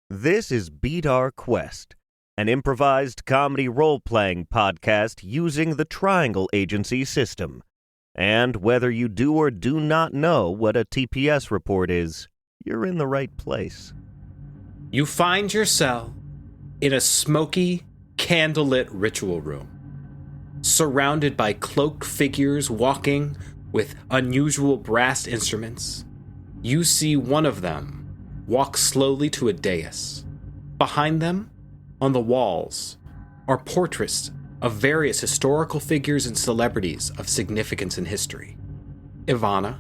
This is Beat Our Quest, an improvised comedy role-playing podcast using the Triangle Agency system. And whether you do or do not know what a TPS report is, you're in the right place. You find yourself in a smoky, candlelit ritual room, surrounded by cloaked figures walking with unusual brass instruments. You see one of them walk slowly to a dais. Behind them, on the walls, are portraits of various historical figures and celebrities of significance in history. Ivana,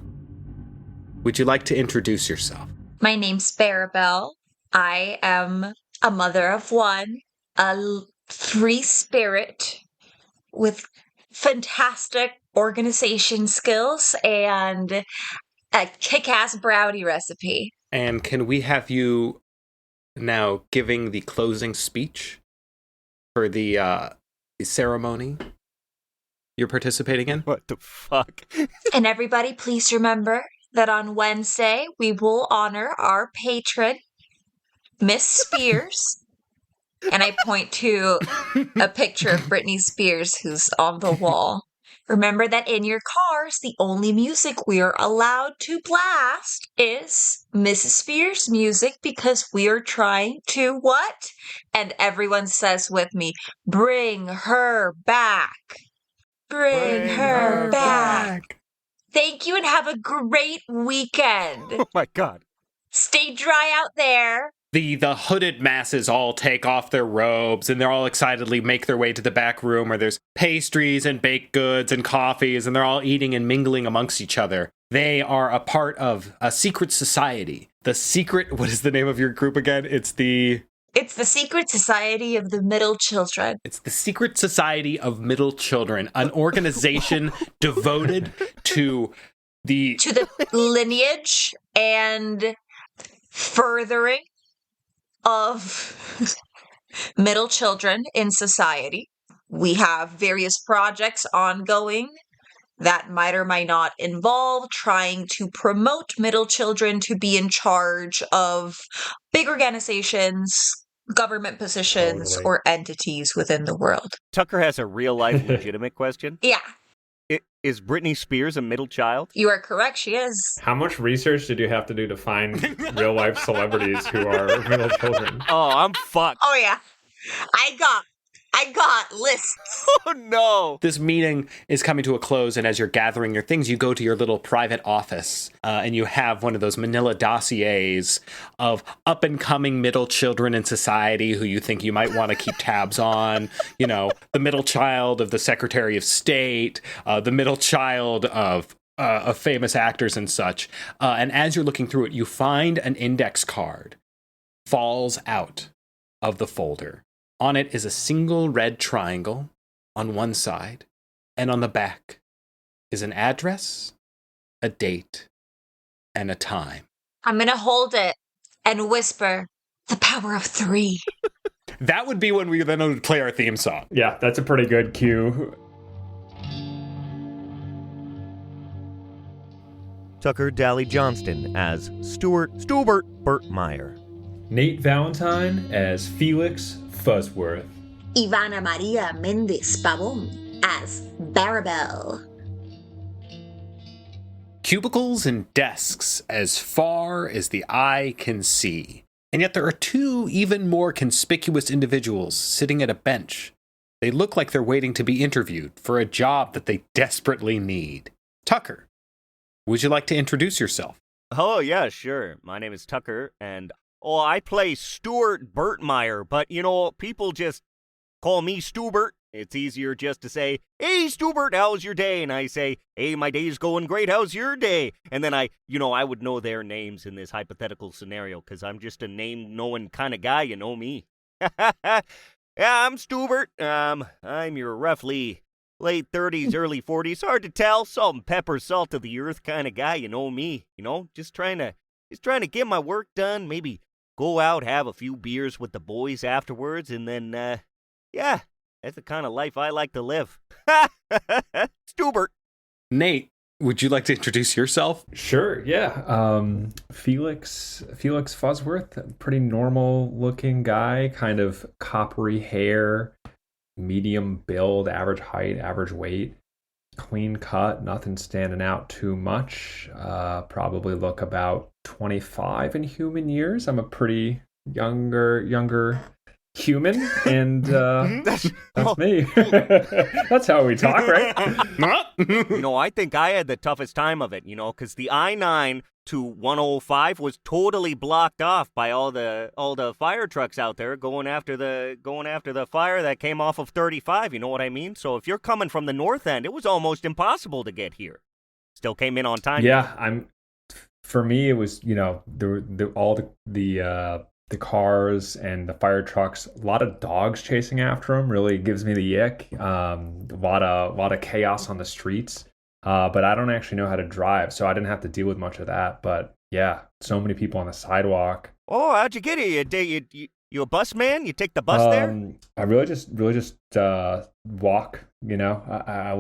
would you like to introduce yourself? My name's Barabelle. I am a mother of one, free spirit with fantastic organization skills and a kick-ass brownie recipe. And can we have you now giving the closing speech for the ceremony you're participating in? What the fuck? And everybody, please remember that on Wednesday, we will honor our patron, Miss Spears. And I point to a picture of Britney Spears who's on the wall. Remember that in your cars, the only music we're allowed to blast is Mrs. Spears music because we are trying to what? And everyone says with me, bring her back. Bring her back. Thank you and have a great weekend. Oh my god. Stay dry out there. The hooded masses all take off their robes and they're all excitedly make their way to the back room where there's pastries and baked goods and coffees and they're all eating and mingling amongst each other. They are a part of a secret society. What is the name of your group again? It's the Secret Society of the Middle Children. It's the Secret Society of Middle Children, an organization devoted to the lineage and furthering of middle children in society. We have various projects ongoing that might or might not involve trying to promote middle children to be in charge of big organizations, government positions, or entities within the world. Tucker has a real-life legitimate question. Yeah. Is Britney Spears a middle child? You are correct, she is. How much research did you have to do to find real-life celebrities who are middle children? Oh, I'm fucked. Oh, yeah. I got lists. Oh, no. This meeting is coming to a close, and as you're gathering your things, you go to your little private office, and you have one of those manila dossiers of up-and-coming middle children in society who you think you might want to keep tabs on. You know, the middle child of the Secretary of State, the middle child of famous actors and such. And as you're looking through it, you find an index card falls out of the folder. On it is a single red triangle on one side, and on the back is an address, a date, and a time. I'm gonna hold it and whisper, the power of 3. That would be when we then would play our theme song. Yeah, that's a pretty good cue. Tucker Daly Johnston as Stewbert Bermire. Nate Valentine as Felix Fuzzworth. Ivana Maria Mendez Pavon as Barabelle. Cubicles and desks as far as the eye can see. And yet there are 2 even more conspicuous individuals sitting at a bench. They look like they're waiting to be interviewed for a job that they desperately need. Tucker, would you like to introduce yourself? Oh, yeah, sure. My name is Tucker, and I play Stewbert Bermire, but, people just call me Stewbert. It's easier just to say, hey, Stewbert, how's your day? And I say, hey, my day's going great, how's your day? And then I would know their names in this hypothetical scenario, because I'm just a name-knowing kind of guy, you know me. Yeah, I'm Stewbert. I'm your roughly late 30s, early 40s, hard to tell, salt and pepper, salt of the earth kind of guy, you know me. Just trying to get my work done, maybe go out, have a few beers with the boys afterwards, and then, yeah, that's the kind of life I like to live. Stewbert. Nate, Would you like to introduce yourself? Sure, yeah. Felix Fuzzworth, pretty normal looking guy, kind of coppery hair, medium build, average height, average weight, clean cut, nothing standing out too much. Probably look about 25 in human years. I'm a pretty younger human, and that's me. That's how we talk, right? I think I had the toughest time of it, because the I-9 to 105 was totally blocked off by all the fire trucks out there going after the fire that came off of 35. You know what I mean? So if you're coming from the north end, it was almost impossible to get here. Still came in on time. Yeah, For me, it was the cars and the fire trucks, a lot of dogs chasing after them really gives me the ick. A lot of chaos on the streets. But I don't actually know how to drive, so I didn't have to deal with much of that. But yeah, so many people on the sidewalk. Oh, how'd you get here? You a bus man? You take the bus there? I really just walk. I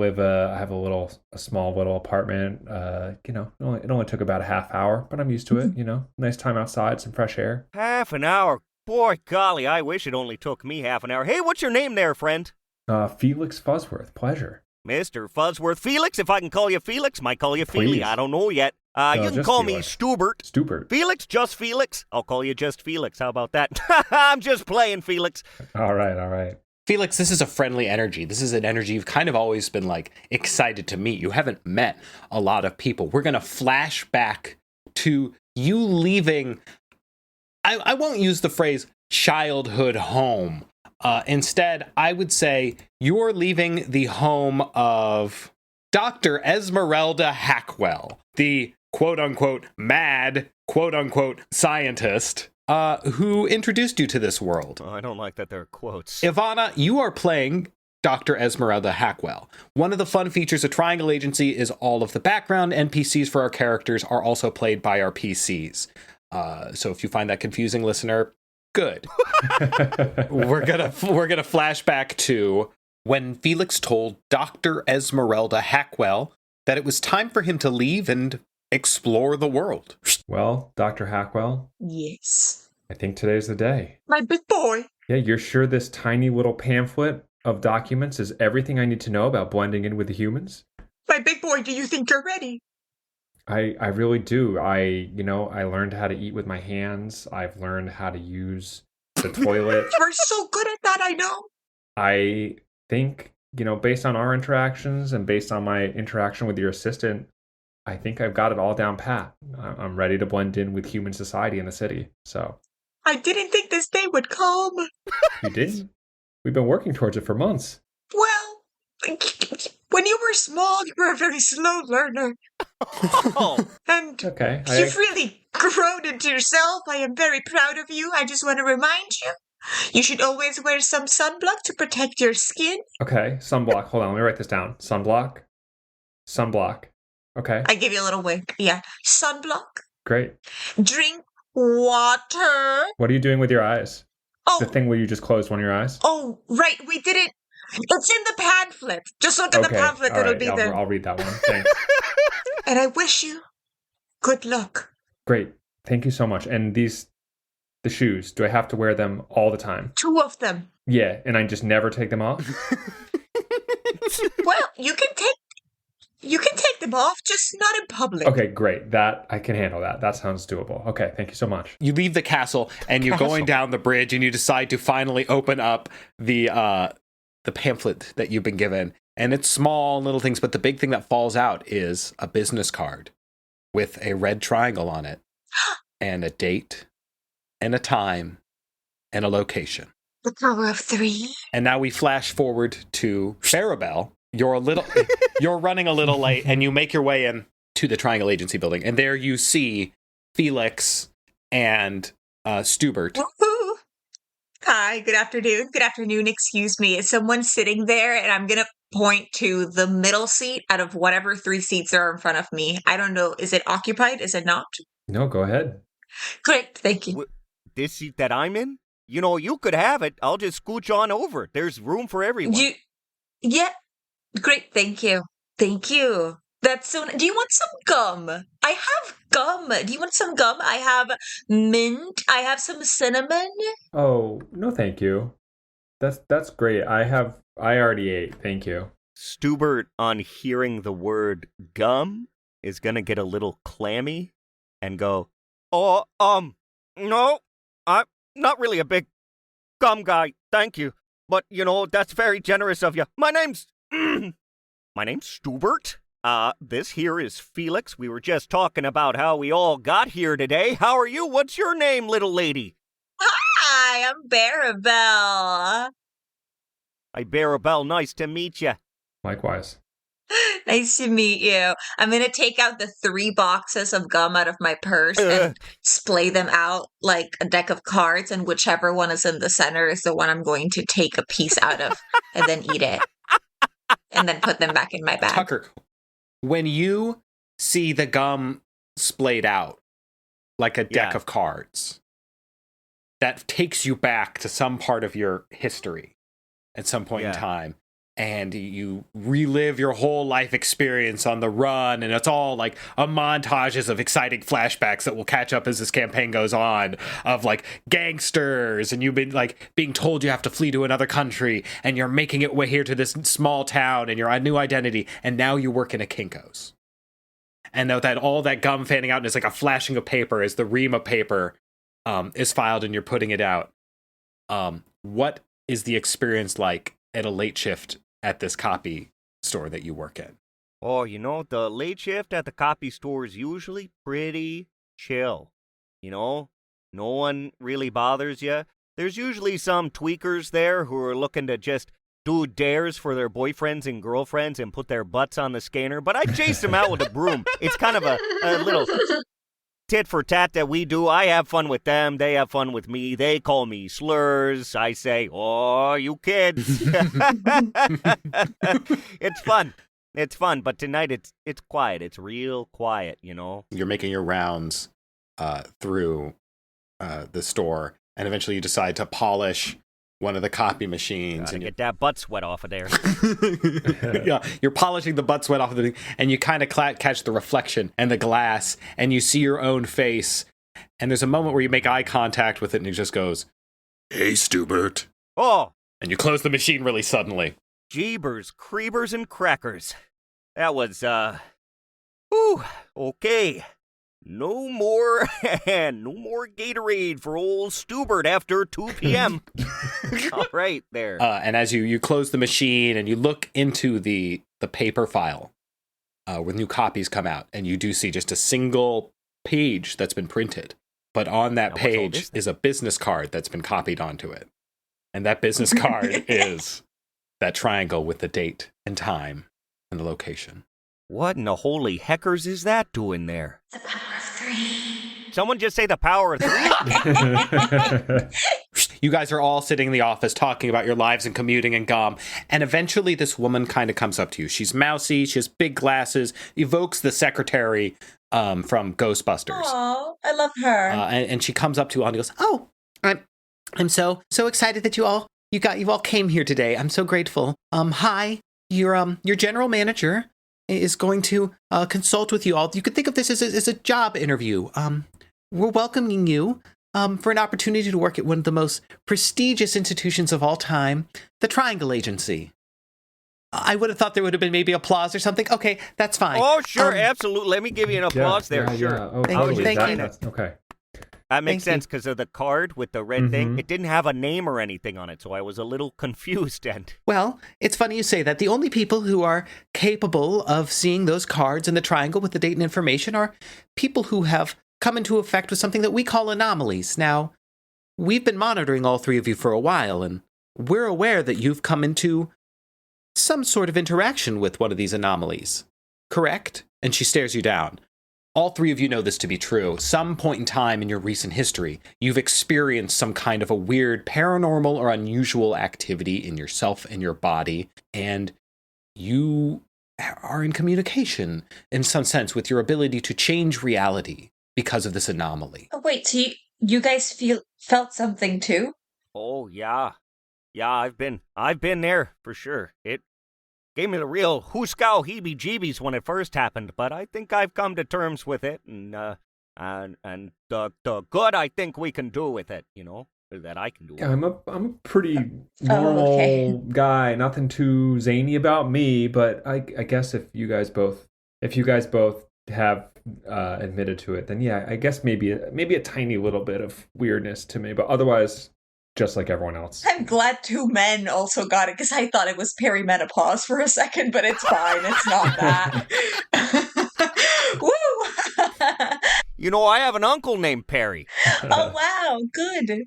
have a small little apartment. It only took about a half hour, but I'm used to it. Nice time outside, some fresh air. Half an hour? Boy, golly, I wish it only took me half an hour. Hey, what's your name there, friend? Felix Fuzzworth. Pleasure. Mr. Fuzzworth. Felix, if I can call you Felix, might call you Feely. I don't know yet. You can call me Stewbert. Stewbert. Felix, just Felix. I'll call you just Felix. How about that? I'm just playing, Felix. All right. Felix, this is a friendly energy. This is an energy you've kind of always been excited to meet. You haven't met a lot of people. We're going to flash back to you leaving. I won't use the phrase childhood home. Instead, I would say you're leaving the home of Dr. Esmeralda Hackwell, the quote-unquote mad, quote-unquote scientist who introduced you to this world. I don't like that there are quotes. Ivana, you are playing Dr. Esmeralda Hackwell. One of the fun features of Triangle Agency is all of the background NPCs for our characters are also played by our PCs. So if you find that confusing, listener, good. We're gonna flash back to when Felix told Dr. Esmeralda Hackwell that it was time for him to leave and explore the world. Well, Dr. Hackwell? Yes. I think today's the day. My big boy. Yeah, you're sure this tiny little pamphlet of documents is everything I need to know about blending in with the humans? My big boy, do you think you're ready? I really do. I learned how to eat with my hands. I've learned how to use the toilet. You're so good at that, I know. I think, based on our interactions and based on my interaction with your assistant, I think I've got it all down pat. I'm ready to blend in with human society in the city. So I didn't think this day would come. You didn't? We've been working towards it for months. Well, when you were small, you were a very slow learner. Oh. And Okay. you've really grown into yourself. I am very proud of you. I just want to remind you, you should always wear some sunblock to protect your skin. Okay, sunblock. Hold on, let me write this down. Sunblock. Okay, I give you a little wink. Yeah. Sunblock. great. Drink water. What are you doing with your eyes? Oh, The thing where you just closed one of your eyes? oh, right. We didn't. It's in the pamphlet. Just look at the pamphlet. all It'll right, be there. I'll read that one. Thanks. And I wish you good luck. Great. Thank you so much. And the shoes, do I have to wear them all the time? 2 of them. Yeah, and I just never take them off? Well, you can take them off, just not in public. Okay, great. I can handle that. That sounds doable. Okay, thank you so much. You leave the castle and you're going down the bridge and you decide to finally open up the pamphlet that you've been given. And it's small little things, but the big thing that falls out is a business card with a red triangle on it and a date and a time and a location. The power of 3. And now we flash forward to Barabelle. You're running a little late and you make your way in to the Triangle Agency building. And there you see Felix and Stewbert. Woohoo! Hi, good afternoon. Good afternoon, excuse me. Is someone sitting there? And I'm going to point to the middle seat out of whatever 3 seats are in front of me. I don't know. Is it occupied? Is it not? No, go ahead. Great, thank you. This seat that I'm in? You could have it. I'll just scooch on over. There's room for everyone. Yeah, great, thank you. Thank you. That's so. Do you want some gum? I have gum. Do you want some gum? I have mint. I have some cinnamon. Oh, no, thank you. That's great. I already ate. Thank you. Stewbert, on hearing the word gum, is gonna get a little clammy and go, "Oh, no, I'm not really a big gum guy, thank you. But, that's very generous of you. My name's Stewbert. This here is Felix. We were just talking about how we all got here today. How are you? What's your name, little lady?" Hi, I'm Barabelle. Hi, Barabelle. Nice to meet you. Likewise. Nice to meet you. I'm gonna take out the 3 boxes of gum out of my purse and splay them out like a deck of cards, and whichever one is in the center is the one I'm going to take a piece out of and then eat it. And then put them back in my bag. Tucker, when you see the gum splayed out like a deck of cards, that takes you back to some part of your history at some point in time. And you relive your whole life experience on the run, and it's all like a montages of exciting flashbacks that will catch up as this campaign goes on, of like gangsters, and you've been like being told you have to flee to another country, and you're making it way here to this small town, and you're a new identity, and now you work in a Kinko's. And that all that gum fanning out, and it's like a flashing of paper as the ream of paper is filed, and you're putting it out. What is the experience like at a late shift at this copy store that you work in? Oh, the late shift at the copy store is usually pretty chill. No one really bothers you. There's usually some tweakers there who are looking to just do dares for their boyfriends and girlfriends and put their butts on the scanner, but I chase them out with a broom. It's kind of a little tit for tat that we do. I have fun with them. They have fun with me. They call me slurs. I say, "Oh, you kids." It's fun. It's fun. But tonight it's quiet. It's real quiet, You're making your rounds through the store, and eventually you decide to polish one of the copy machines. And get that butt sweat off of there. Yeah, you're polishing the butt sweat off of the thing, and you kind of catch the reflection and the glass, and you see your own face, and there's a moment where you make eye contact with it, and it just goes, "Hey, Stewbert." Oh! And you close the machine really suddenly. Jeebers, creepers, and crackers. That was, okay. No more Gatorade for old Stewbert after 2 p.m. All right, there. And as you close the machine and you look into the paper file where new copies come out, and you do see just a single page that's been printed. But on that page is a business card that's been copied onto it. And that business card is that triangle with the date and time and the location. What in the holy heckers is that doing there? The power of 3. Someone just say the power of 3? You guys are all sitting in the office talking about your lives and commuting and gum. And eventually this woman kind of comes up to you. She's mousy. She has big glasses. Evokes the secretary from Ghostbusters. Oh, I love her. And she comes up to you all and goes, "Oh, I'm so excited that you all came here today. I'm so grateful. Hi, your general manager is going to consult with you all. You could think of this as a job interview. We're welcoming you for an opportunity to work at one of the most prestigious institutions of all time, the Triangle Agency." I would have thought there would have been maybe applause or something. Okay, that's fine. Oh, sure, absolutely. Let me give you an applause there. Sure. Yeah. Oh, Thank totally. you. That's okay. That makes Thank you. sense because of the card with the red thing. It didn't have a name or anything on it, so I was a little confused. And Well, it's funny you say that. The only people who are capable of seeing those cards in the triangle with the date and information are people who have come into effect with something that we call anomalies. Now, we've been monitoring all 3 of you for a while, and we're aware that you've come into some sort of interaction with one of these anomalies. Correct? And she stares you down. All 3 of you know this to be true. Some point in time in your recent history, you've experienced some kind of a weird paranormal or unusual activity in yourself and your body, and you are in communication in some sense with your ability to change reality because of this anomaly. Oh, wait, so you guys felt something too? oh yeah, I've been there for sure. gave me the real hooskow heebie-jeebies when it first happened, but I think I've come to terms with it, and the good I think we can do with it, that I can do. Yeah, I'm a pretty normal guy. Nothing too zany about me, but I guess if you guys both have admitted to it, then yeah, I guess maybe a tiny little bit of weirdness to me, but otherwise, just like everyone else. I'm glad two men also got it because I thought it was perimenopause for a second, but it's fine. It's not that. Woo! I have an uncle named Perry. Oh, wow. Good.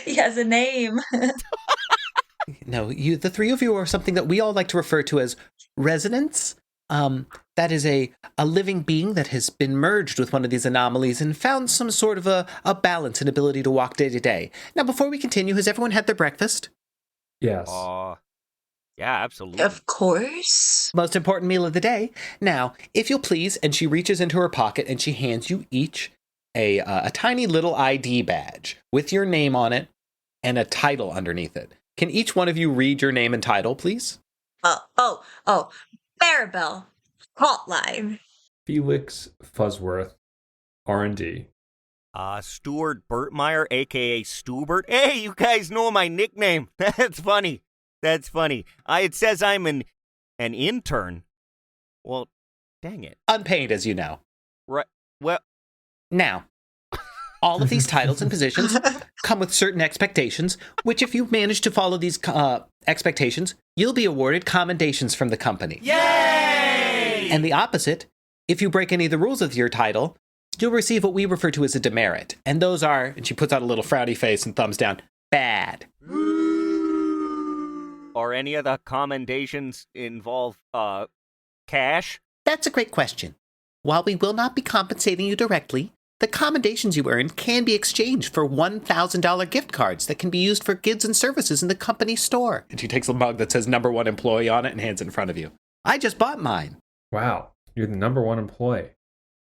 He has a name. No, the three of you are something that we all like to refer to as residents. That is a living being that has been merged with one of these anomalies and found some sort of a balance and ability to walk day to day. Now, before we continue, has everyone had their breakfast? Yes. Yeah, absolutely. Of course. Most important meal of the day. Now, if you'll please, and she reaches into her pocket and she hands you each a tiny little ID badge with your name on it and a title underneath it. Can each one of you read your name and title, please? Barabelle. Hotline. Felix Fuzzworth, R&D. Stuart Bermire, a.k.a. Stewbert. Hey, you guys know my nickname. That's funny. It says I'm an intern. Well, dang it. Unpaid, as you know. Right. Well, now, all of these titles and positions come with certain expectations, which if you manage to follow these expectations, you'll be awarded commendations from the company. Yay! And the opposite, if you break any of the rules of your title, you'll receive what we refer to as a demerit. And those are, and she puts out a little frowny face and thumbs down, bad. Are any of the commendations involve, cash? That's a great question. While we will not be compensating you directly, the commendations you earn can be exchanged for $1,000 gift cards that can be used for goods and services in the company store. And she takes a mug that says number 1 employee on it and hands it in front of you. I just bought mine. Wow, you're the number 1 employee.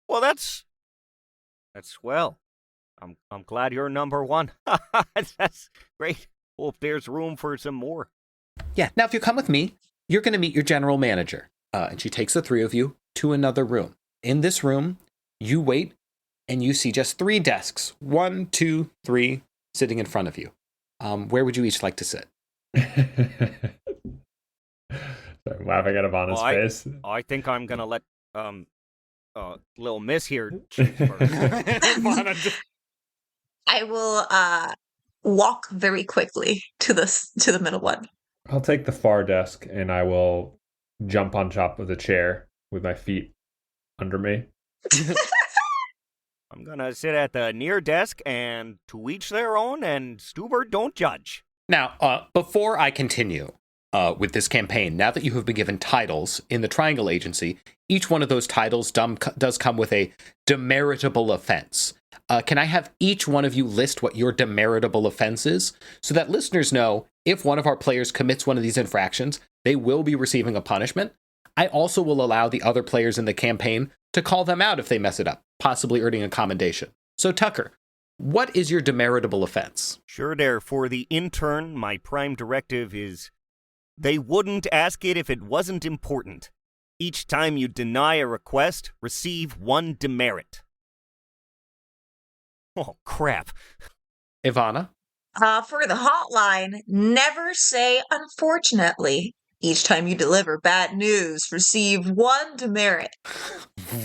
Well, that's swell. I'm glad you're number 1. That's great. Hope there's room for some more. Yeah, now if you come with me, you're going to meet your general manager. And she takes the three of you to another room. In this room, you wait, and you see just 3 desks. 1, 2, 3, sitting in front of you. Where would you each like to sit? I'm laughing at Ivana's face. I think I'm going to let little miss here choose first. I will walk very quickly to the middle one. I'll take the far desk and I will jump on top of the chair with my feet under me. I'm gonna sit at the near desk, and to each their own, and Stewbert, don't judge. Now, before I continue with this campaign, now that you have been given titles in the Triangle Agency, each one of those titles does come with a demeritable offense. Can I have each one of you list what your demeritable offense is, so that listeners know if one of our players commits one of these infractions, they will be receiving a punishment. I also will allow the other players in the campaign to call them out if they mess it up, possibly earning a commendation. So, Tucker, what is your demeritable offense? Sure there. For the intern, my prime directive is they wouldn't ask it if it wasn't important. Each time you deny a request, receive 1 demerit. Oh, crap. Ivana? For the hotline, never say unfortunately. Each time you deliver bad news, receive 1 demerit.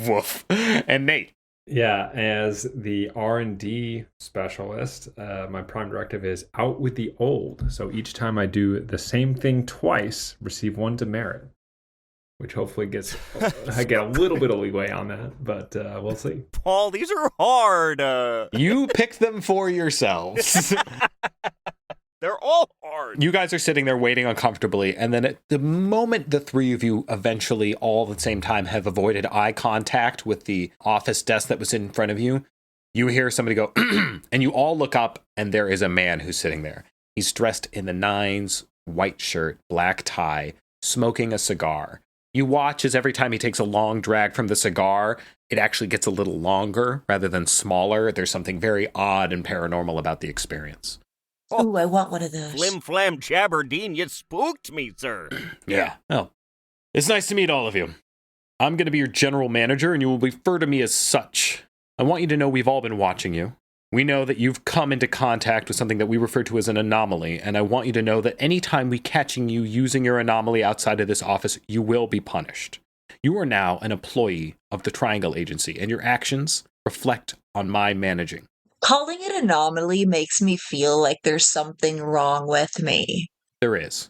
Woof. And Nate? Yeah, as the R&D specialist, my prime directive is out with the old. So each time I do the same thing twice, receive 1 demerit, which hopefully I get a little bit of leeway on that, but we'll see. Paul, these are hard. You picked them for yourselves. They're all hard. You guys are sitting there waiting uncomfortably, and then at the moment the three of you eventually all at the same time have avoided eye contact with the office desk that was in front of you, you hear somebody go, and you all look up, and there is a man who's sitting there. He's dressed in the nines, white shirt, black tie, smoking a cigar. You watch as every time he takes a long drag from the cigar, it actually gets a little longer rather than smaller. There's something very odd and paranormal about the experience. Ooh, I want one of those. Flim flam Jaberdeen, you spooked me, sir. Yeah. Well, it's nice to meet all of you. I'm going to be your general manager, and you will refer to me as such. I want you to know we've all been watching you. We know that you've come into contact with something that we refer to as an anomaly, and I want you to know that anytime we catching you using your anomaly outside of this office, you will be punished. You are now an employee of the Triangle Agency, and your actions reflect on my managing. Calling it anomaly makes me feel like there's something wrong with me. There is.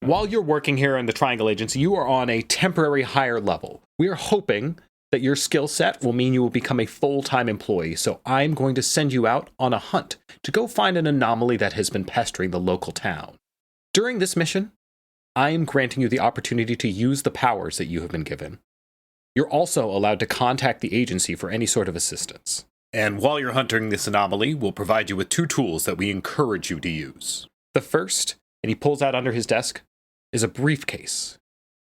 While you're working here in the Triangle Agency, you are on a temporary higher level. We are hoping that your skill set will mean you will become a full-time employee, so I'm going to send you out on a hunt to go find an anomaly that has been pestering the local town. During this mission, I am granting you the opportunity to use the powers that you have been given. You're also allowed to contact the agency for any sort of assistance. And while you're hunting this anomaly, we'll provide you with 2 tools that we encourage you to use. The first, and he pulls out under his desk, is a briefcase.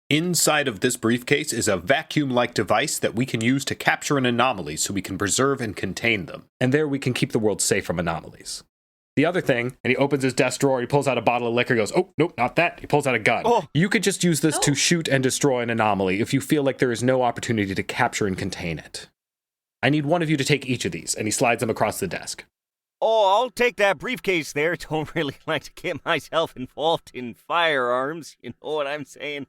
Inside of this briefcase is a vacuum-like device that we can use to capture an anomaly so we can preserve and contain them. And there we can keep the world safe from anomalies. The other thing, and he opens his desk drawer, he pulls out a bottle of liquor, goes, oh, nope, not that. He pulls out a gun. Oh. You could just use this to shoot and destroy an anomaly if you feel like there is no opportunity to capture and contain it. I need one of you to take each of these, and he slides them across the desk. Oh, I'll take that briefcase there. Don't really like to get myself involved in firearms. You know what I'm saying?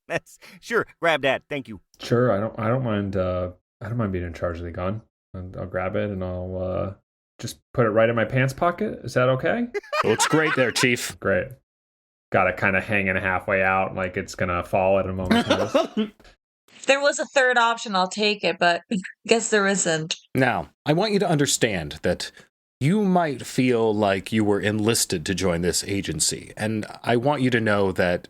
That's sure. Grab that. Thank you. Sure, I don't mind. I don't mind being in charge of the gun. I'll grab it and I'll just put it right in my pants pocket. Is that okay? Looks great there, Chief. Great. Got it kind of hanging halfway out, like it's gonna fall at a moment's notice. If there was a third option, I'll take it, but I guess there isn't. Now, I want you to understand that you might feel like you were enlisted to join this agency, and I want you to know that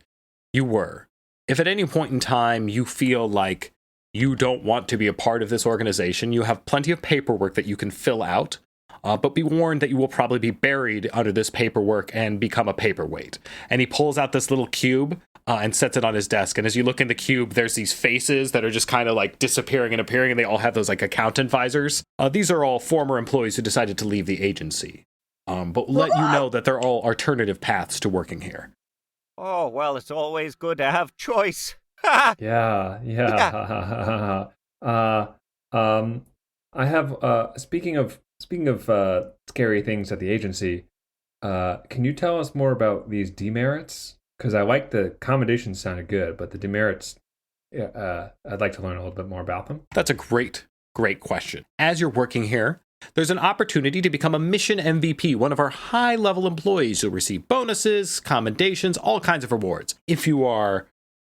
you were. If at any point in time you feel like you don't want to be a part of this organization, you have plenty of paperwork that you can fill out, but be warned that you will probably be buried under this paperwork and become a paperweight. And he pulls out this little cube and sets it on his desk. And as you look in the cube, there's these faces that are just kind of like disappearing and appearing, and they all have those like accountant visors. These are all former employees who decided to leave the agency. But let you know that they're all alternative paths to working here. Oh, well, it's always good to have choice. Yeah. I have. Speaking of scary things at the agency, can you tell us more about these demerits? Because I like the commendations sounded good, but the demerits, I'd like to learn a little bit more about them. That's a great question. As you're working here, there's an opportunity to become a mission MVP, one of our high-level employees. You'll receive bonuses, commendations, all kinds of rewards. If you are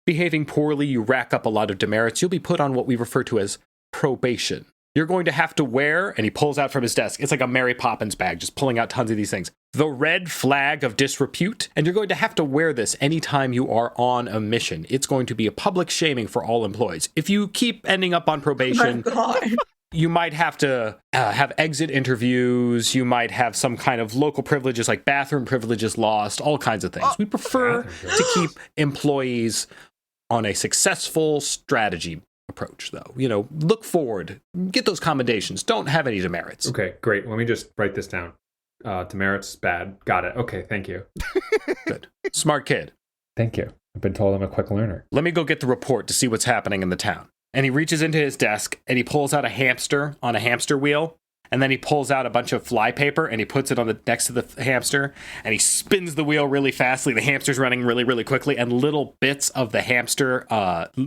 behaving poorly, you rack up a lot of demerits, you'll be put on what we refer to as probation. You're going to have to wear, and he pulls out from his desk, it's like a Mary Poppins bag, just pulling out tons of these things, the red flag of disrepute, and you're going to have to wear this anytime you are on a mission. It's going to be a public shaming for all employees. If you keep ending up on probation, you might have to have exit interviews, you might have some kind of local privileges like bathroom privileges lost, all kinds of things. We prefer to keep employees on a successful strategy approach, though. You know, look forward, get those commendations, don't have any demerits. Okay, great. Let me just write this down. Demerits, bad. Got it. Okay, thank you. Good. Smart kid. Thank you. I've been told I'm a quick learner. Let me go get the report to see what's happening in the town. And he reaches into his desk and he pulls out a hamster on a hamster wheel. And then he pulls out a bunch of fly paper and he puts it on the next to the hamster, and he spins the wheel really fastly. The hamster's running really, really quickly, and little bits of the hamster,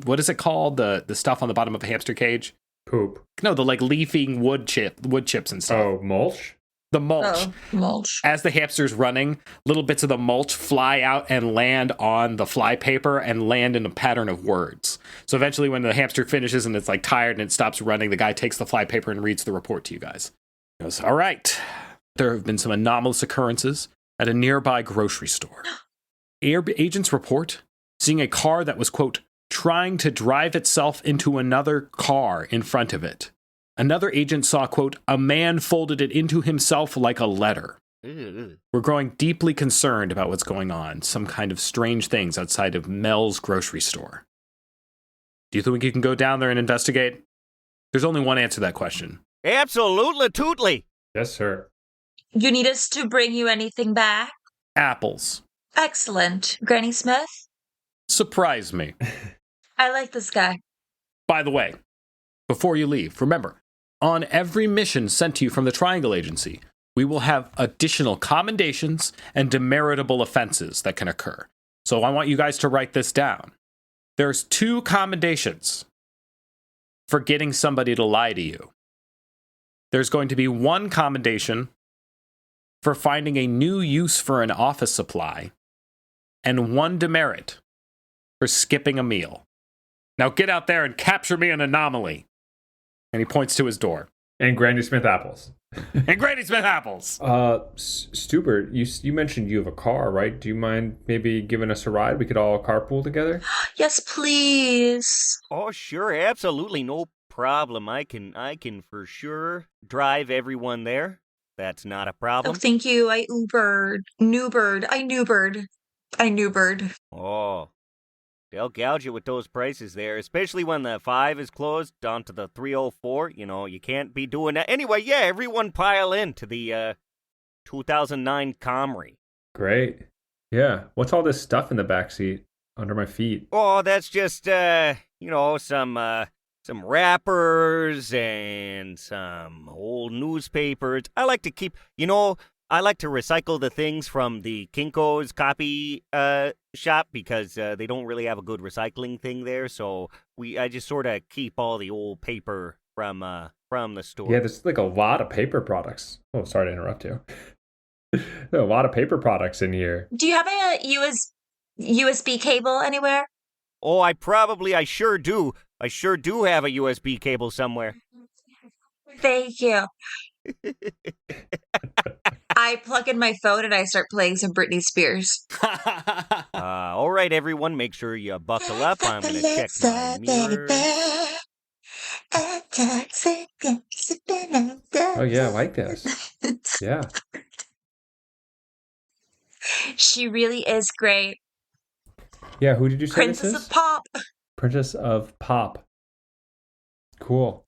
what is it called? The stuff on the bottom of a hamster cage? Poop. No, the like leafing wood chips and stuff. Oh, mulch? The mulch. Oh, mulch. As the hamster's running, little bits of the mulch fly out and land on the fly paper and land in a pattern of words. So eventually when the hamster finishes and it's like tired and it stops running, the guy takes the fly paper and reads the report to you guys. He goes, all right, there have been some anomalous occurrences at a nearby grocery store. Agents report seeing a car that was, quote, trying to drive itself into another car in front of it. Another agent saw, quote, a man folded it into himself like a letter. We're growing deeply concerned about what's going on. Some kind of strange things outside of Mel's grocery store. Do you think you can go down there and investigate? There's only one answer to that question. Absolutely, tootly. Yes, sir. You need us to bring you anything back? Apples. Excellent. Granny Smith? Surprise me. I like this guy. By the way, before you leave, remember, on every mission sent to you from the Triangle Agency, we will have additional commendations and demeritable offenses that can occur. So I want you guys to write this down. There's 2 commendations for getting somebody to lie to you. There's going to be 1 commendation for finding a new use for an office supply, and 1 demerit for skipping a meal. Now get out there and capture me an anomaly. And he points to his door. And Granny Smith apples. And Granny Smith apples. Stewbert, you mentioned you have a car, right? Do you mind maybe giving us a ride? We could all carpool together. Yes, please. Oh, sure, absolutely no problem. I can for sure drive everyone there. That's not a Oh, problem. thank you. I Ubered. I Newbird. Oh, they'll gouge you with those prices there, especially when the 5 is closed down to the 304. You know, you can't be doing that. Anyway, yeah, everyone pile in to the 2009 Camry. Great. Yeah. What's all this stuff in the backseat under my feet? Oh, that's just, some wrappers and some old newspapers. I like to keep, I like to recycle the things from the Kinko's copy shop because they don't really have a good recycling thing there. So I just sort of keep all the old paper from the store. Yeah, there's like a lot of paper products. Oh, sorry to interrupt you. There are a lot of paper products in here. Do you have a USB cable anywhere? Oh, I sure do. I sure do have a USB cable somewhere. Thank you. I plug in my phone and I start playing some Britney Spears. All right, everyone, make sure you buckle up. I'm going to check my mirror. Oh, yeah, I like this. Yeah. She really is great. Yeah, who did you say Princess this is? of Pop. Princess of Pop. Cool.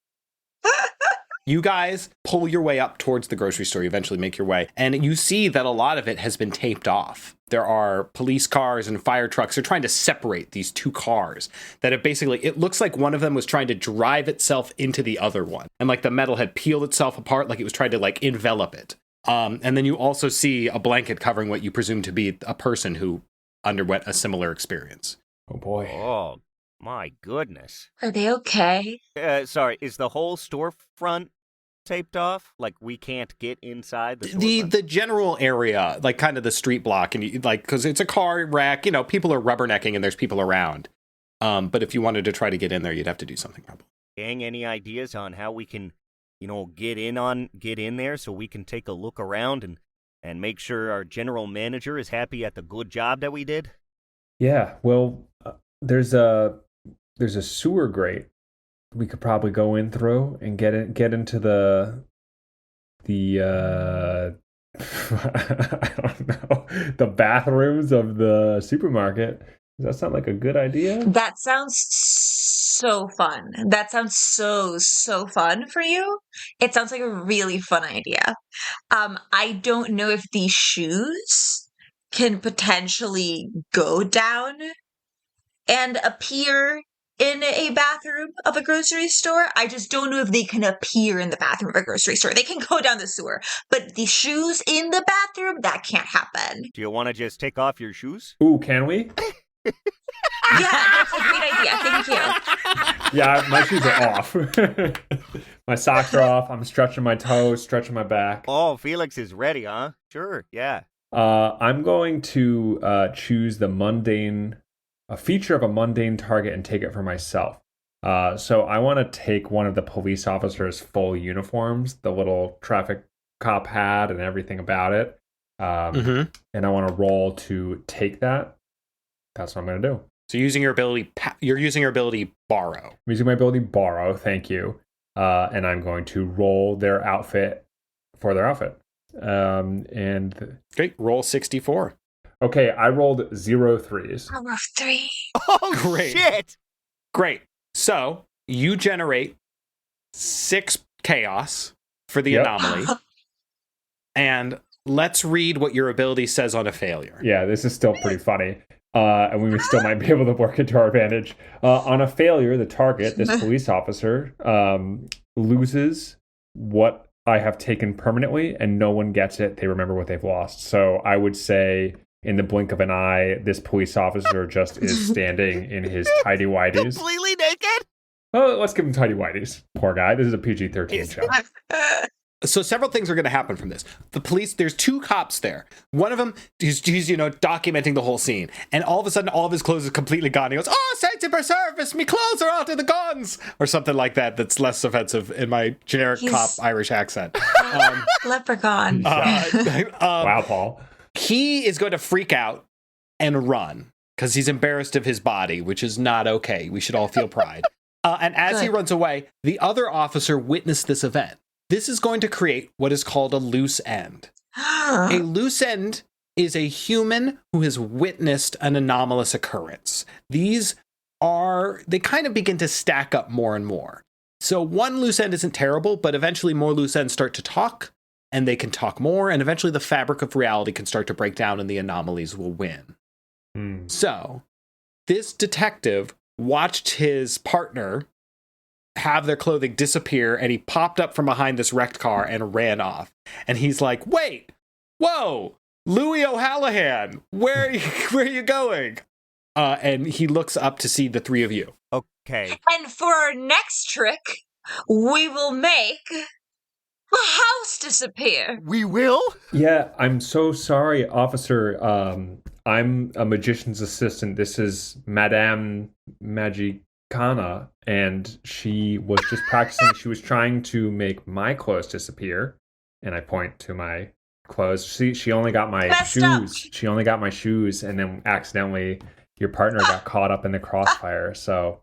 You guys pull your way up towards the grocery store. You eventually make your way. And you see that a lot of it has been taped off. There are police cars and fire trucks. They're trying to separate these 2 cars that have basically, it looks like one of them was trying to drive itself into the other one. And like the metal had peeled itself apart, like it was trying to like envelop it. And then you also see a blanket covering what you presume to be a person who underwent a similar experience. Oh, boy. Oh, my goodness. Are they okay? Sorry, is the whole storefront taped off? Like, we can't get inside the storefront? The general area, like kind of the street block, and because it's a car wreck, people are rubbernecking and there's people around. But if you wanted to try to get in there, you'd have to do something probably. Gang, any ideas on how we can, get in there so we can take a look around and make sure our general manager is happy at the good job that we did? Yeah, well, there's a sewer grate we could probably go in through and get into the I don't know, the bathrooms of the supermarket. Does that sound like a good idea? That sounds so fun. That sounds so fun for you. It sounds like a really fun idea. I don't know if these shoes can potentially go down and appear in a bathroom of a grocery store. I just don't know if they can appear in the bathroom of a grocery store. They can go down the sewer, but the shoes in the bathroom, that can't happen. Do you want to just take off your shoes? Ooh, can we? Yeah, that's a great idea. Thank you. Yeah, my shoes are off. My socks are off. I'm stretching my toes, stretching my back. Oh, Felix is ready, huh? Sure, yeah. I'm going to choose a feature of a mundane target and take it for myself. So I want to take one of the police officers' full uniforms, the little traffic cop hat and everything about it. And I want to roll to take that. That's what I'm going to do. So using your ability, borrow. I'm using my ability borrow, thank you. And I'm going to roll their outfit for their outfit. And Great, roll 64. okay, I rolled 0 3s. I love 3. Oh, Great. shit! Great. So you generate 6 chaos for the Yep. anomaly, And let's read what your ability says on a failure. Yeah, this is still pretty funny. And we still might be able to work it to our advantage. On a failure, the target, this police officer, loses what I have taken permanently, and no one gets it. They remember what they've lost. So I would say, in the blink of an eye, this police officer just is standing in his tidy whities. Completely naked? Oh, let's give him tidy whities. Poor guy. This is a PG-13 show. So several things are going to happen from this. The police, there's two cops there. One of them, he's documenting the whole scene. And all of a sudden, all of his clothes are completely gone. He goes, "Oh, safety per service, me clothes are out of the guns." Or something like that that's less offensive in my generic cop Irish accent. Leprechaun. Wow, Paul. He is going to freak out and run because he's embarrassed of his body, which is not okay. We should all feel pride. And as he runs away, the other officer witnessed this event. This is going to create what is called a loose end. A loose end is a human who has witnessed an anomalous occurrence. They kind of begin to stack up more and more. So one loose end isn't terrible, but eventually more loose ends start to talk, and they can talk more, and eventually the fabric of reality can start to break down, and the anomalies will win. So this detective watched his partner have their clothing disappear, and he popped up from behind this wrecked car and ran off. And he's like, "Wait, whoa, Louis O'Hallahan, where are you going?" And he looks up to see the three of you. Okay. And for our next trick, we will make a house disappear. We will? Yeah, I'm so sorry, officer. I'm a magician's assistant. This is Madame Magicana, and she was just practicing. She was trying to make my clothes disappear, and I point to my clothes. She only got my shoes. She only got my shoes, and then accidentally your partner got caught up in the crossfire. So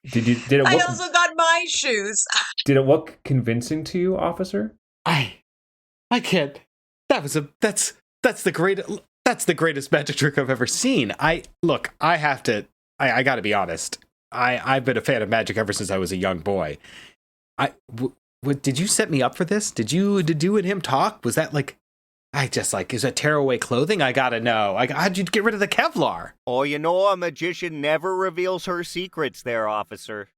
did it? I also got my shoes. Did it look convincing to you, officer? I can't. That's the greatest magic trick I've ever seen. I gotta be honest. I've been a fan of magic ever since I was a young boy. Did you set me up for this? Did you and him talk? Was that is that tearaway clothing? I gotta know. How'd you get rid of the Kevlar? Oh, a magician never reveals her secrets there, officer.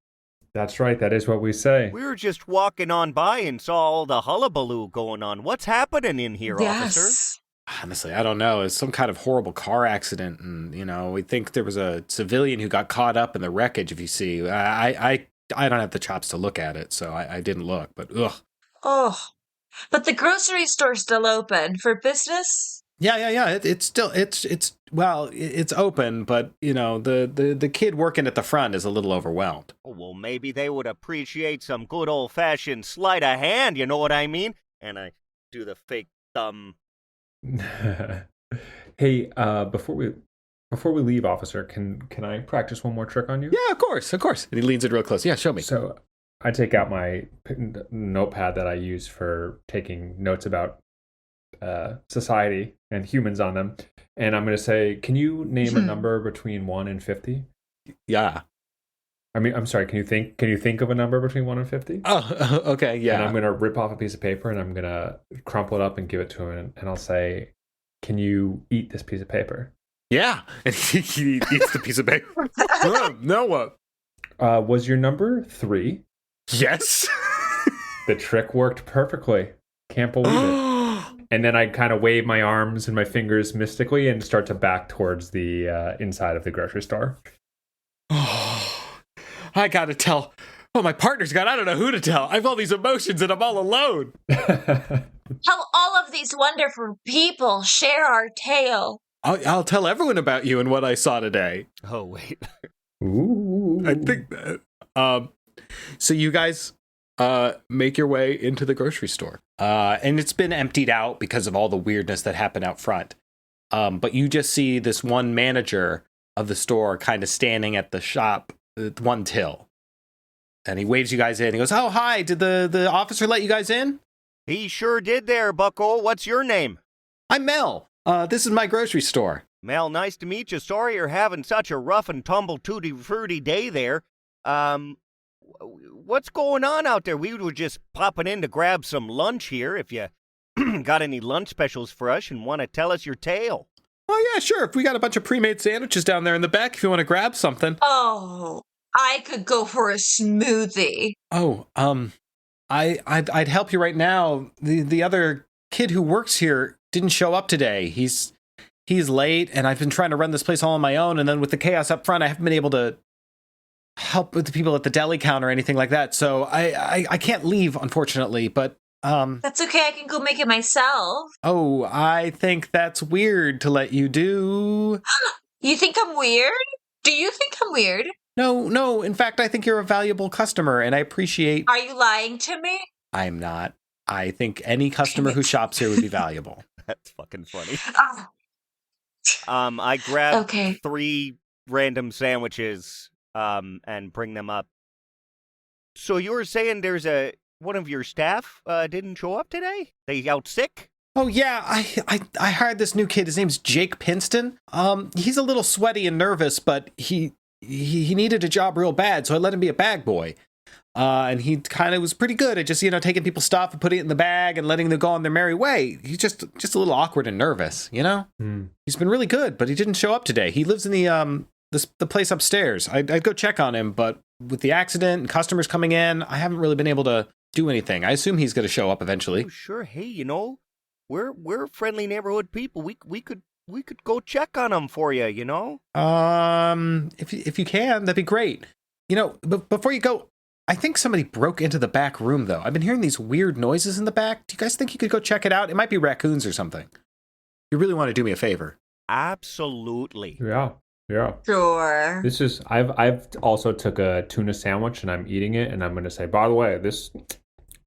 That's right. That is what we say. We were just walking on by and saw all the hullabaloo going on. What's happening in here, officer? Honestly, I don't know. It's some kind of horrible car accident, and we think there was a civilian who got caught up in the wreckage. If you see, I don't have the chops to look at it, so I didn't look. But ugh. Oh, but the grocery store's still open for business. Yeah. It's open, but the kid working at the front is a little overwhelmed. Oh, well, maybe they would appreciate some good old-fashioned sleight of hand. You know what I mean? And I do the fake thumb. Hey, before we leave, officer, can I practice one more trick on you? Yeah, of course. And he leans it real close. Yeah, show me. So I take out my notepad that I use for taking notes about society and humans on them, and I'm going to say, can you name a number between 1 and 50? Yeah. I mean, I'm sorry. Can you think of a number between 1 and 50? Oh, okay, yeah. And I'm gonna rip off a piece of paper and I'm gonna crumple it up and give it to him, and I'll say, "Can you eat this piece of paper?" Yeah, and he eats the piece of paper. No, what? Was your number 3? Yes. The trick worked perfectly. Can't believe it. And then I kind of wave my arms and my fingers mystically and start to back towards the inside of the grocery store. I gotta tell. Oh, my partner's gone. I don't know who to tell. I have all these emotions and I'm all alone. Tell all of these wonderful people. Share our tale. I'll tell everyone about you and what I saw today. Oh, wait. Ooh. I think that. So you guys make your way into the grocery store. And it's been emptied out because of all the weirdness that happened out front. But you just see this one manager of the store kind of standing at the shop, one till. And he waves you guys in. He goes, "Oh, hi. Did the officer let you guys in?" He sure did there, bucko. What's your name? I'm Mel. This is my grocery store. Mel, nice to meet you. Sorry you're having such a rough and tumble tutti-fruity day there. What's going on out there? We were just popping in to grab some lunch here. If you got any lunch specials for us and want to tell us your tale? Oh, yeah, sure. If we got a bunch of pre-made sandwiches down there in the back if you want to grab something. Oh, I could go for a smoothie. Oh, I'd help you right now. The other kid who works here didn't show up today. He's late, and I've been trying to run this place all on my own, and then with the chaos up front, I haven't been able to help with the people at the deli counter or anything like that. So I can't leave, unfortunately, but That's okay, I can go make it myself. oh, I think that's weird to let you do. You think I'm weird? Do you think I'm weird? No, in fact, I think you're a valuable customer, and I appreciate... Are you lying to me? I'm not. I think any customer who shops here would be valuable. That's fucking funny. Ah, I grabbed okay. 3 random sandwiches, and bring them up. So you were saying there's one of your staff didn't show up today? They out sick? Oh, yeah, I hired this new kid. His name's Jake Pinston. He's a little sweaty and nervous, but he needed a job real bad, so I let him be a bag boy. And he kind of was pretty good at just, taking people's stuff and putting it in the bag and letting them go on their merry way. He's just a little awkward and nervous, He's been really good, but he didn't show up today. He lives in the place upstairs. I'd go check on him, but with the accident and customers coming in, I haven't really been able to do anything. I assume he's going to show up eventually. Oh, sure. Hey, we're friendly neighborhood people. We could go check on him for you, If you can, that'd be great. But before you go, I think somebody broke into the back room, though. I've been hearing these weird noises in the back. Do you guys think you could go check it out? It might be raccoons or something. You really want to do me a favor? Absolutely. Yeah. Sure. I've also took a tuna sandwich and I'm eating it, and I'm going to say, by the way, this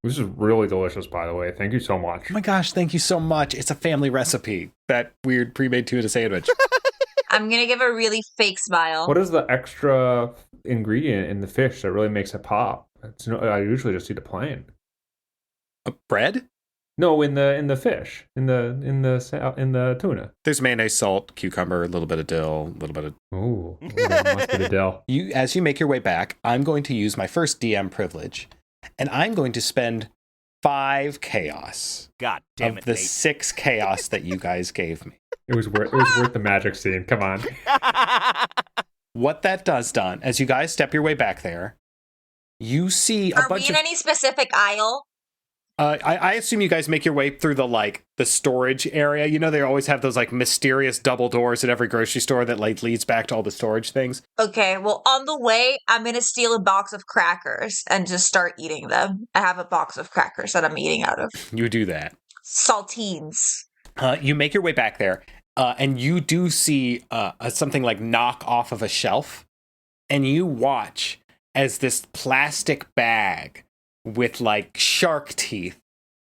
is really delicious, by the way. Thank you so much. Oh my gosh, thank you so much. It's a family recipe, that weird pre-made tuna sandwich. I'm gonna give a really fake smile. What is the extra ingredient in the fish that really makes it pop? I usually just eat it plain. Bread? No, in the fish, in the tuna. There's mayonnaise, salt, cucumber, a little bit of dill, a little bit of... Ooh, must be the dill. As you make your way back, I'm going to use my first DM privilege, and I'm going to spend 5 chaos. God damn of it, the Nate. 6 chaos that you guys gave me. It was worth the magic scene. Come on. What that does, Don, as you guys step your way back there, you see a Are bunch we in of... any specific aisle? I assume you guys make your way through the storage area. They always have those mysterious double doors at every grocery store that leads back to all the storage things. Okay, well, on the way, I'm gonna steal a box of crackers and just start eating them. I have a box of crackers that I'm eating out of. You do that. Saltines. You make your way back there, and you do see something knock off of a shelf, and you watch as this plastic bag with shark teeth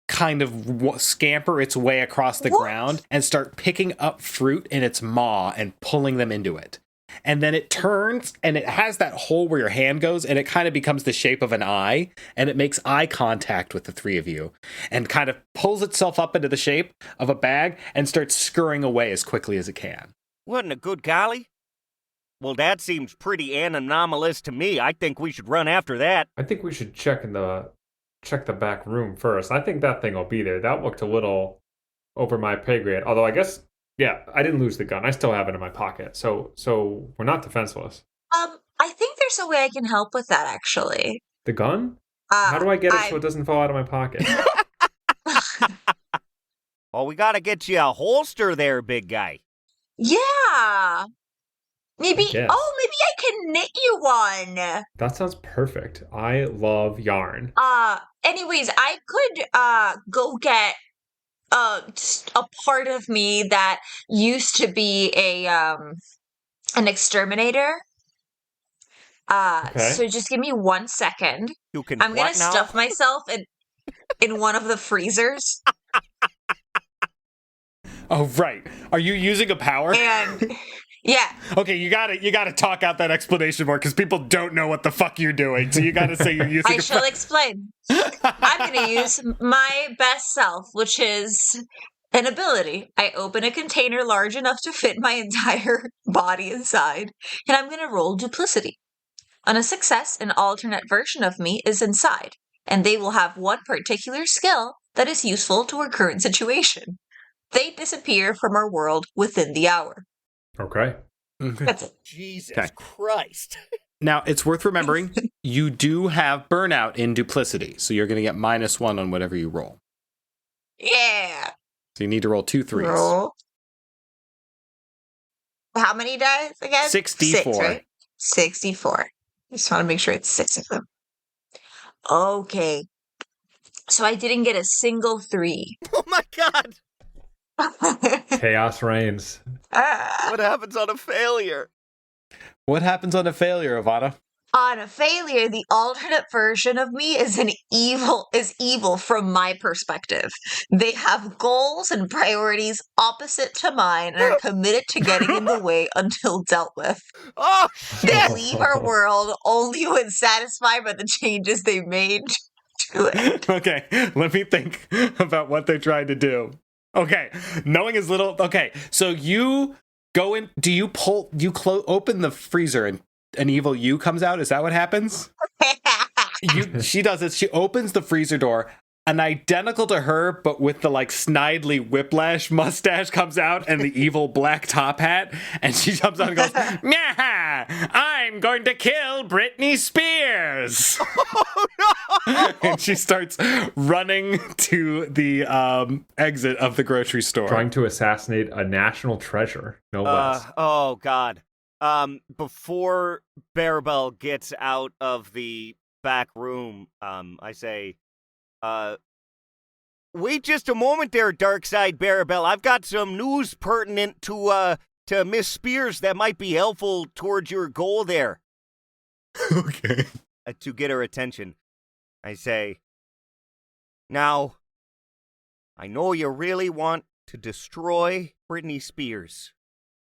kind of scamper its way across the ground and start picking up fruit in its maw and pulling them into it. And then it turns and it has that hole where your hand goes, and it kind of becomes the shape of an eye, and it makes eye contact with the 3 of you and kind of pulls itself up into the shape of a bag and starts scurrying away as quickly as it can. Wasn't a good golly? Well, that seems pretty anomalous to me. I think we should run after that. I think we should check the back room first. I think that thing will be there. That looked a little over my pay grade. Although I guess, yeah, I didn't lose the gun. I still have it in my pocket. So we're not defenseless. I think there's a way I can help with that, actually. The gun? How do I get it so it doesn't fall out of my pocket? Well, we gotta get you a holster there, big guy. Yeah. Maybe Yes. maybe I can knit you one. That sounds perfect. I love yarn. Anyways, I could go get just a part of me that used to be an exterminator. Okay. So just give me 1 second. You can I'm gonna what now? stuff myself in one of the freezers. Oh, right. Are you using a power? And yeah. Okay, you gotta talk out that explanation more, because people don't know what the fuck you're doing. So you gotta say you're using I a shall explain. I'm going to use my best self, which is an ability. I open a container large enough to fit my entire body inside, and I'm going to roll duplicity. On a success, an alternate version of me is inside, and they will have one particular skill that is useful to our current situation. They disappear from our world within the hour. Okay. That's it. Jesus Okay. Christ. Now, it's worth remembering, you do have burnout in duplicity, so you're going to get -1 on whatever you roll. Yeah. So you need to roll 2 3s. Roll. How many dice again? 64. 6, right? 64. Just want to make sure it's 6 of them. Okay. So I didn't get a single 3. Oh my God. Chaos reigns. What happens on a failure? What happens on a failure, Ivana? On a failure, the alternate version of me is evil from my perspective. They have goals and priorities opposite to mine and are committed to getting in the way until dealt with. Oh, They shit. leave our world only when satisfied by the changes they made to it. Okay, let me think about what they're trying to do. Okay, knowing as little. Okay, so you go in. Do you open the freezer and an evil you comes out? Is that what happens? She does it. She opens the freezer door. An identical to her, but with the like snidely whiplash mustache comes out and the evil black top hat, and she jumps out and goes, "Nyah! I'm going to kill Britney Spears!" And she starts running to the exit of the grocery store. Trying to assassinate a national treasure, no less. Oh, God. Before Barabelle gets out of the back room, I say, wait just a moment there, Darkside Barabelle. I've got some news pertinent to Miss Spears that might be helpful towards your goal there. Okay. To get her attention, I say, now, I know you really want to destroy Britney Spears,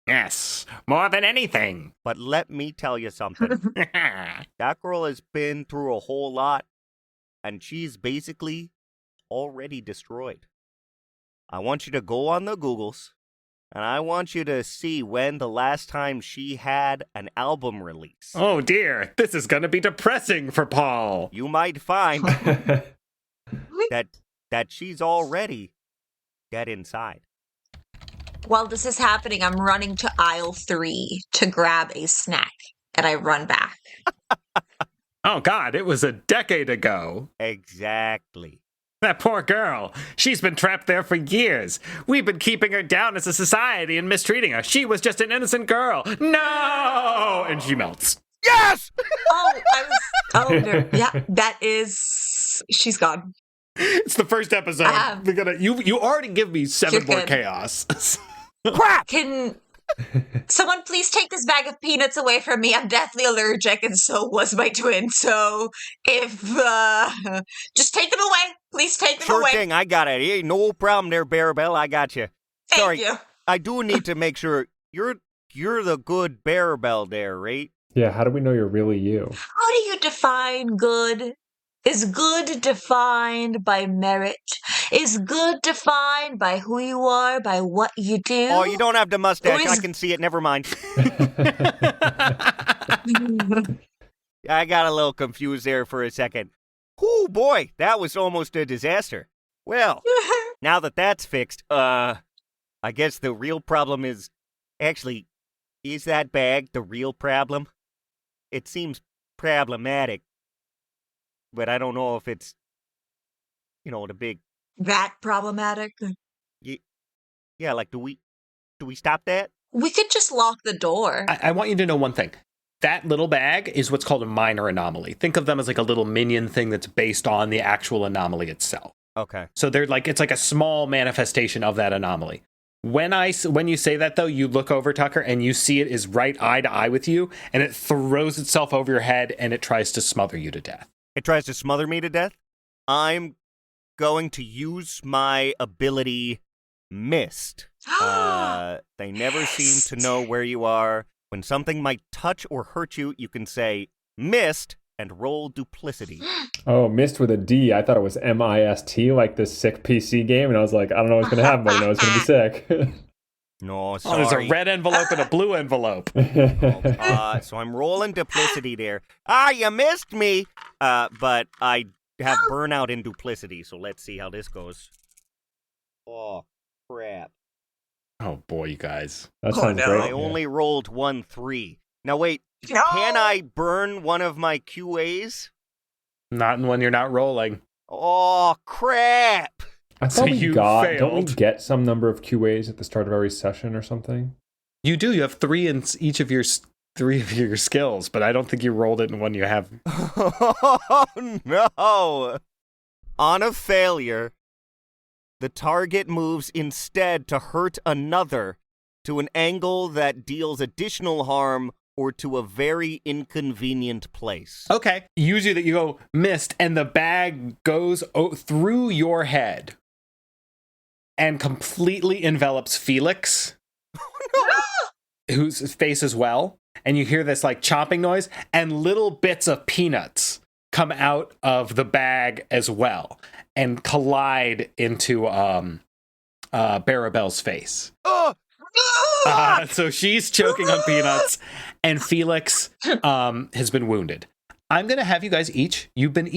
Yes, more than anything. but let me tell you something. That girl has been through a whole lot, and she's basically already destroyed. I want you to go on the Googles, and I want you to see when the last time she had an album release. Oh dear, this is going to be depressing for Paul. You might find that she's already dead inside. While this is happening, I'm running to aisle 3 to grab a snack, and I run back. Oh God, it was a decade ago. Exactly. That poor girl. She's been trapped there for years. We've been keeping her down as a society and mistreating her. She was just an innocent girl. No! And she melts. Yes! Yeah, that is, she's gone. It's the first episode. You already give me 7 You're more good. chaos. Crap! Can someone please take this bag of peanuts away from me? I'm deathly allergic, and so was my twin. So if just take them away, please take them Sure away. thing, I got it. Hey, no problem there, Barabelle. I got you. Thank Sorry, you. I do need to make sure you're the good Barabelle there, right? Yeah, how do we know you're really you? How do you define good? Is good defined by merit? Is good defined by who you are, by what you do? Oh, you don't have the mustache. Who I is- can see it. Never mind. I got a little confused there for a second. Oh boy, that was almost a disaster. Well, now that that's fixed, I guess the real problem is actually, is that bag the real problem? It seems problematic, but I don't know if it's, the big, That problematic? yeah, like, do we stop that? We could just lock the door. I want you to know one thing. That little bag is what's called a minor anomaly. Think of them as like a little minion thing that's based on the actual anomaly itself. Okay. So it's like a small manifestation of that anomaly. When you say that, though, you look over, Tucker, and you see it is right eye to eye with you, and it throws itself over your head, and it tries to smother you to death. It tries to smother me to death. I'm going to use my ability Mist. They never seem to know where you are. When something might touch or hurt you, you can say Mist and roll duplicity. Oh, missed with a D. I thought it was MIST, like this sick PC game, and I was like, I don't know what's going to happen, but I know it's going to be sick. No, Oh, sorry. there's a red envelope and a blue envelope. So I'm rolling duplicity there. You missed me. But I have burnout and duplicity, so let's see how this goes. Oh, crap. Oh boy, you guys. That Oh, sounds no. great. I only rolled 1-3. Now wait, No. can I burn one of my QAs? Not when you're not rolling. Oh, crap. I So thought we you got. Don't we failed. get some number of QAs at the start of every session or something? You do. You have 3 in each of your 3 of your skills, but I don't think you rolled it in one you have. Oh, no. On a failure, the target moves instead to hurt another to an angle that deals additional harm or to a very inconvenient place. Okay. Usually that you go missed, and the bag goes through your head and completely envelops Felix, whose face as well. And you hear this like chomping noise, and little bits of peanuts come out of the bag as well and collide into Barabelle's face. Oh, So she's choking on peanuts, and Felix has been wounded. I'm going to have you guys you've been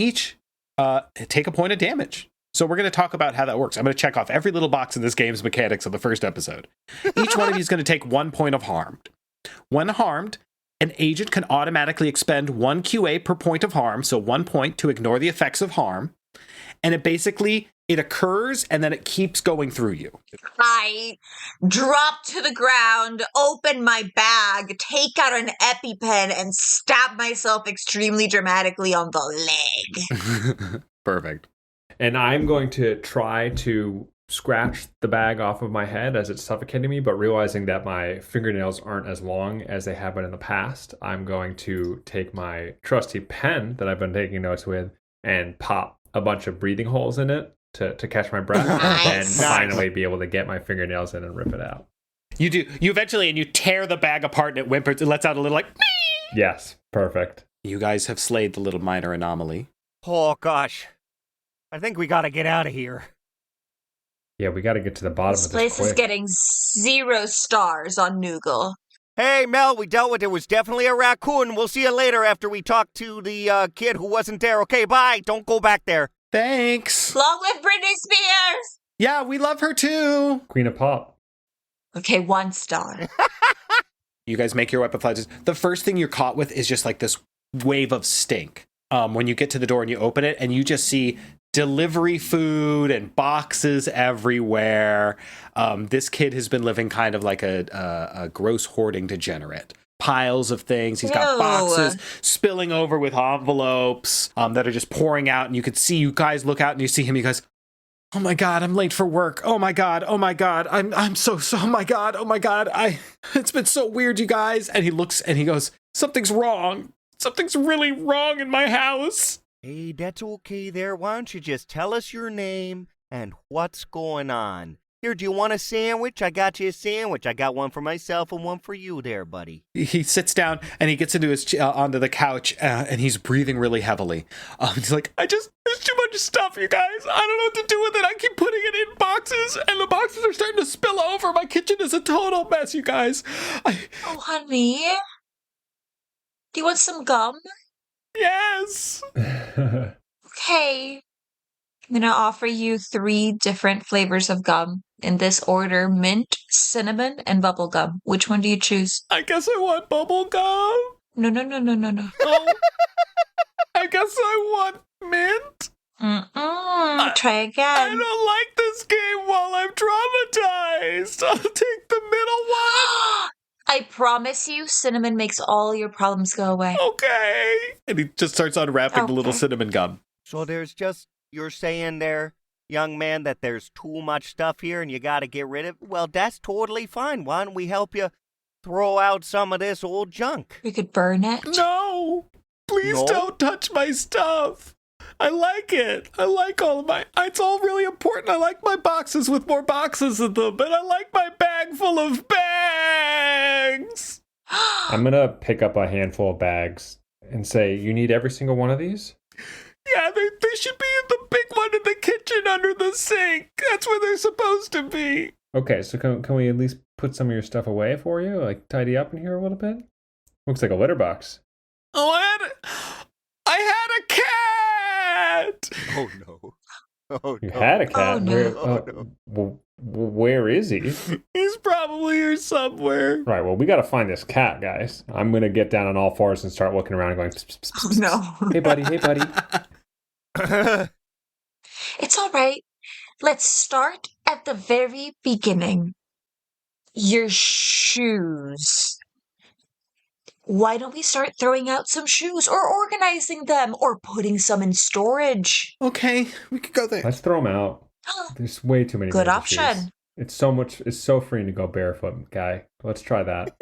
take a point of damage. So we're going to talk about how that works. I'm going to check off every little box in this game's mechanics of the first episode. Each one of you is going to take 1 point of harm. When harmed, an agent can automatically expend 1 QA per point of harm, so 1 point to ignore the effects of harm. And it occurs, and then it keeps going through you. I drop to the ground, open my bag, take out an EpiPen, and stab myself extremely dramatically on the leg. Perfect. And I'm going to try to scratch the bag off of my head as it's suffocating me, but realizing that my fingernails aren't as long as they have been in the past, I'm going to take my trusty pen that I've been taking notes with and pop a bunch of breathing holes in it to catch my breath, and then finally be able to get my fingernails in and rip it out. You do. You eventually, and you tear the bag apart, and it whimpers. It lets out a little like. Yes, perfect. You guys have slayed the little minor anomaly. oh gosh. I think we gotta get out of here. Yeah, we got to get to the bottom This of place this is quick. getting 0 stars on Noogle. Hey, Mel, we dealt with it. It was definitely a raccoon. We'll see you later after we talk to the kid who wasn't there. Okay, bye. Don't go back there. Thanks. Long live Britney Spears! Yeah, we love her too. Queen of Pop. Okay, 1 star. You guys make your weapon flashes. The first thing you're caught with is just like this wave of stink. When you get to the door and you open it, and you just see delivery food and boxes everywhere. This kid has been living kind of like a gross hoarding degenerate. Piles of things. He's got Ew. boxes spilling over with envelopes that are just pouring out. And you could see, you guys look out and you see him. You guys, oh my God, I'm late for work. Oh my God. Oh my God. I'm so, oh my God. Oh my God. It's been so weird, you guys. And he looks and he goes, something's wrong. Something's really wrong in my house. Hey, that's okay there. Why don't you just tell us your name and what's going on? Here, do you want a sandwich? I got you a sandwich. I got one for myself and one for you there, buddy. He sits down and he gets into his onto the couch and he's breathing really heavily. He's like, there's too much stuff, you guys. I don't know what to do with it. I keep putting it in boxes and the boxes are starting to spill over. My kitchen is a total mess, you guys. Oh, honey. Do you want some gum? Yes. Okay. I'm going to offer you 3 different flavors of gum. In this order, mint, cinnamon, and bubble gum. Which one do you choose? I guess I want bubble gum. No. Oh, I guess I want mint. Try I again. don't like this game while I'm traumatized. I'll take the middle one. I promise you, cinnamon makes all your problems go away. Okay. And he just starts unwrapping the little Okay. cinnamon gum. So you're saying there, young man, that there's too much stuff here and you got to get rid of it? Well, that's totally fine. Why don't we help you throw out some of this old junk? We could burn it. No. Please No? don't touch my stuff. I like it. I like all of my... It's all really important. I like my boxes with more boxes in them. And I like my bag full of bags. I'm going to pick up a handful of bags and say, you need every single one of these? Yeah, they should be in the big one in the kitchen under the sink. That's where they're supposed to be. Okay, so can we at least put some of your stuff away for you? Like tidy up in here a little bit? Looks like a litter box. Oh, I had a cat. Oh no. Oh You no. had a cat. Oh, no. Where, Oh, where is he? He's probably here somewhere. Right. Well, we got to find this cat, guys. I'm gonna get down on all fours and start looking around and going. Pss, pss, pss, Oh pss, no. pss. Hey, buddy. Hey, buddy. It's all right. Let's start at the very beginning. Your shoes. Why don't we start throwing out some shoes or organizing them or putting some in storage? Okay, we could go there. Let's throw him out. There's way too many. Good pairs of shoes. option. It's so much. It's so freeing to go barefoot, guy. Let's try that.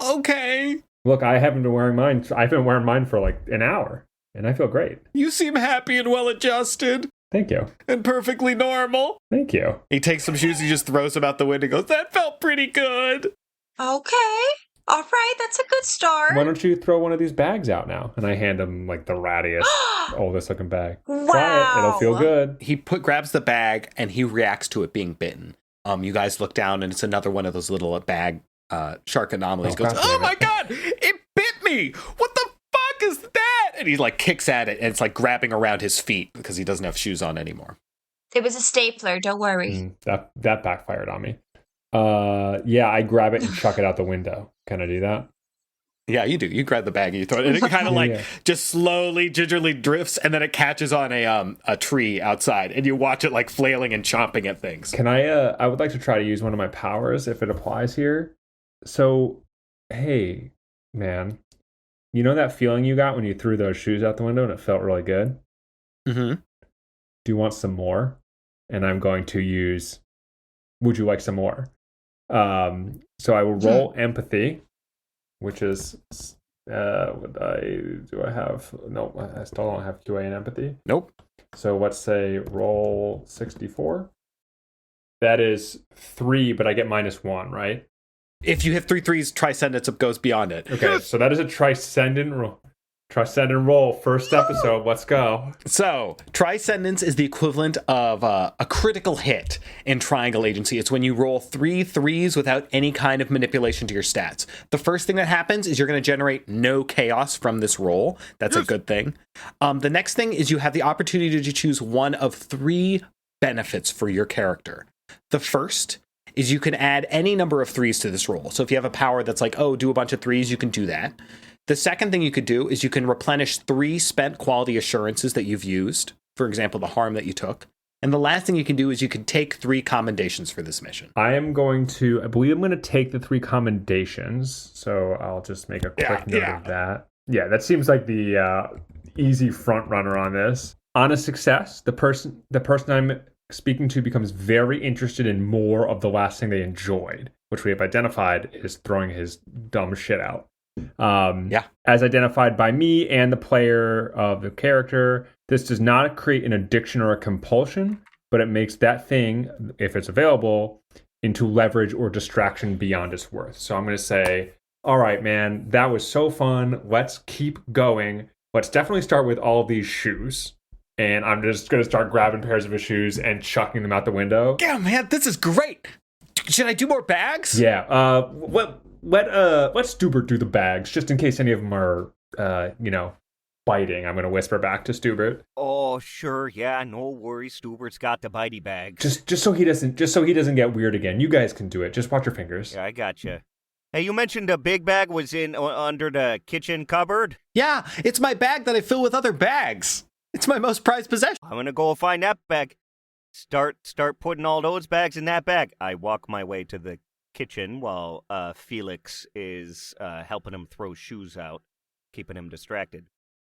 Okay. Look, I haven't been wearing mine. I've been wearing mine for like an hour, and I feel great. You seem happy and well adjusted Thank you. and perfectly normal. Thank you. He takes some shoes, he just throws them out the window and goes, that felt pretty good. Okay. All right. That's a good start. Why don't you throw one of these bags out now? And I hand him like the rattiest, oldest looking bag. Try it. It'll feel Wow. good. He grabs the bag and he reacts to it being bitten. You guys look down and it's another one of those little bag shark anomalies. Oh, Goes, God oh damn my it." god, it bit me! What the fuck is that? And he like kicks at it and it's like grabbing around his feet because he doesn't have shoes on anymore. It was a stapler, don't worry. That backfired on me. Yeah, I grab it and chuck it out the window. Can I do that? Yeah, you do. You grab the bag and you throw it, and it kind of like Yeah. just slowly, gingerly drifts, and then it catches on a tree outside, and you watch it like flailing and chomping at things. Can I would like to try to use one of my powers if it applies here. So, hey, man, you know that feeling you got when you threw those shoes out the window and it felt really good? Mm-hmm. Do you want some more? And I'm going to use, would you like some more? So I will roll empathy, which is, do I have, no, I still don't have QA and empathy. Nope. So let's say roll 64. That is 3, but I get -1, right? If you hit 3 threes, Triscendence goes beyond it. Okay, so that is a Triscendent roll. Triscendent roll, first episode. Let's go. So, Triscendence is the equivalent of a critical hit in Triangle Agency. It's when you roll 3 threes without any kind of manipulation to your stats. The first thing that happens is you're going to generate no chaos from this roll. That's a good thing. The next thing is you have the opportunity to choose one of 3 benefits for your character. The first is you can add any number of 3s to this roll. So if you have a power that's like, oh, do a bunch of 3s, you can do that. The second thing you could do is you can replenish 3 spent quality assurances that you've used. For example, the harm that you took. And the last thing you can do is you can take 3 commendations for this mission. I believe I'm going to take the 3 commendations. So I'll just make a quick note of that. Yeah, that seems like the easy front runner on this. On a success, the person I'm speaking to becomes very interested in more of the last thing they enjoyed, which we have identified is throwing his dumb shit out. As identified by me and the player of the character, this does not create an addiction or a compulsion, but it makes that thing, if it's available, into leverage or distraction beyond its worth. So I'm going to say, all right, man, that was so fun. Let's keep going. Let's definitely start with all of these shoes. And I'm just going to start grabbing pairs of his shoes and chucking them out the window. Yeah, man, this is great. Should I do more bags? Yeah. Let Stewbert do the bags, just in case any of them are, biting. I'm gonna whisper back to Stewbert. Oh, sure, yeah, no worries. Stewbert's got the bitey bags. Just so he doesn't get weird again. You guys can do it. Just watch your fingers. Yeah, I gotcha. Hey, you mentioned a big bag was in under the kitchen cupboard. Yeah, it's my bag that I fill with other bags. It's my most prized possession. I'm gonna go find that bag. Start putting all those bags in that bag. I walk my way to the kitchen while Felix is helping him throw shoes out, keeping him distracted.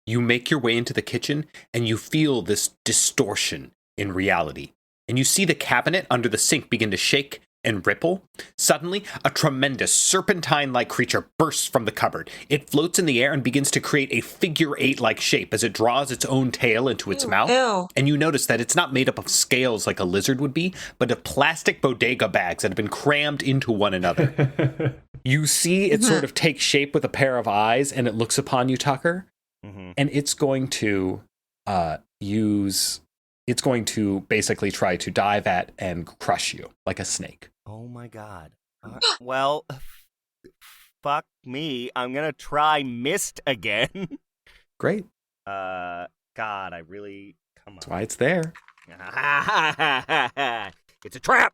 You make your way into the kitchen and you feel this distortion in reality. And you see the cabinet under the sink begin to shake and ripple. Suddenly, a tremendous serpentine-like creature bursts from the cupboard. It floats in the air and begins to create a figure 8-like shape as it draws its own tail into its mouth. Ew. And you notice that it's not made up of scales like a lizard would be, but of plastic bodega bags that have been crammed into one another. You see it sort of take shape with a pair of eyes, and it looks upon you, Tucker. Mm-hmm. And it's going to it's going to basically try to dive at and crush you like a snake. Oh my god. Well, fuck me. I'm gonna try mist again. Great. God, I really Come That's why it's there. on. It's a trap.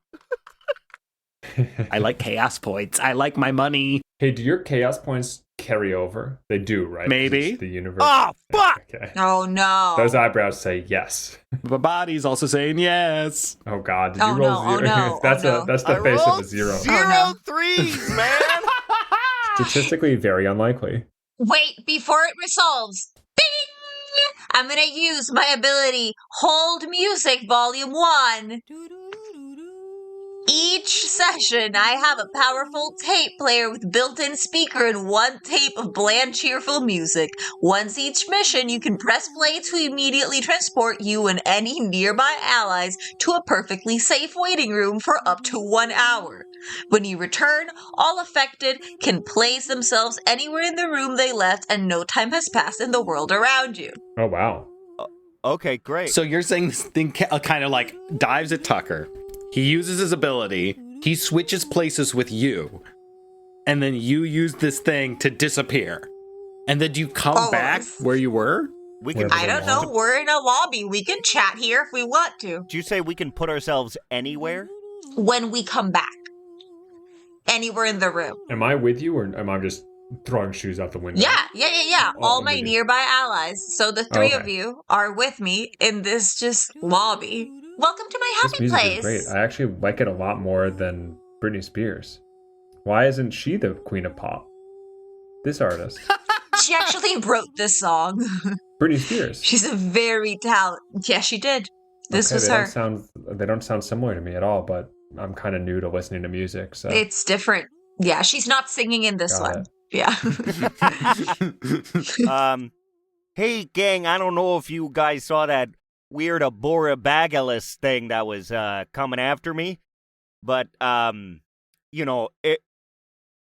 I like chaos points. I like my money. Hey, do your chaos points carry over? They do, right? 'Cause Maybe. it's the universe. Oh, fuck! Okay. Oh no. Those eyebrows say yes. My body's also saying yes. Oh God! Did you Oh, roll no, oh, zero? no, that's oh, no. that's the I face of rolled a zero. Zero Oh, no. threes, man. Statistically, very unlikely. Wait, before it resolves. Bing! I'm gonna use my ability Hold Music Volume 1. Each session, I have a powerful tape player with built-in speaker and one tape of bland, cheerful music. Once each mission, you can press play to immediately transport you and any nearby allies to a perfectly safe waiting room for up to 1 hour. When you return, all affected can place themselves anywhere in the room they left and no time has passed in the world around you. Oh wow! Okay, great. So you're saying this thing kind of like dives at Tucker. He uses his ability. He switches places with you. And then you use this thing to disappear. And then do you come back where you were? We can. Where- I don't know. We're in a lobby. We can chat here if we want to. Did you say we can put ourselves anywhere? When we come back. Anywhere in the room. Am I with you, or am I just throwing shoes out the window? Yeah. Oh, All my maybe. nearby allies. So the three of Okay. you are with me in this just lobby. Welcome to my This happy music place. is great. I actually like it a lot more than Britney Spears. Why isn't she the queen of pop? This artist, She actually wrote this song. Britney Spears. She's a very talented. Yeah, she did. This Okay, was they her. They don't sound similar to me at all, but I'm kind of new to listening to music, so It's different. Yeah, she's not singing in this Got one. it. Yeah. Hey, gang, I don't know if you guys saw that weird Barabelle thing that was coming after me, but you know,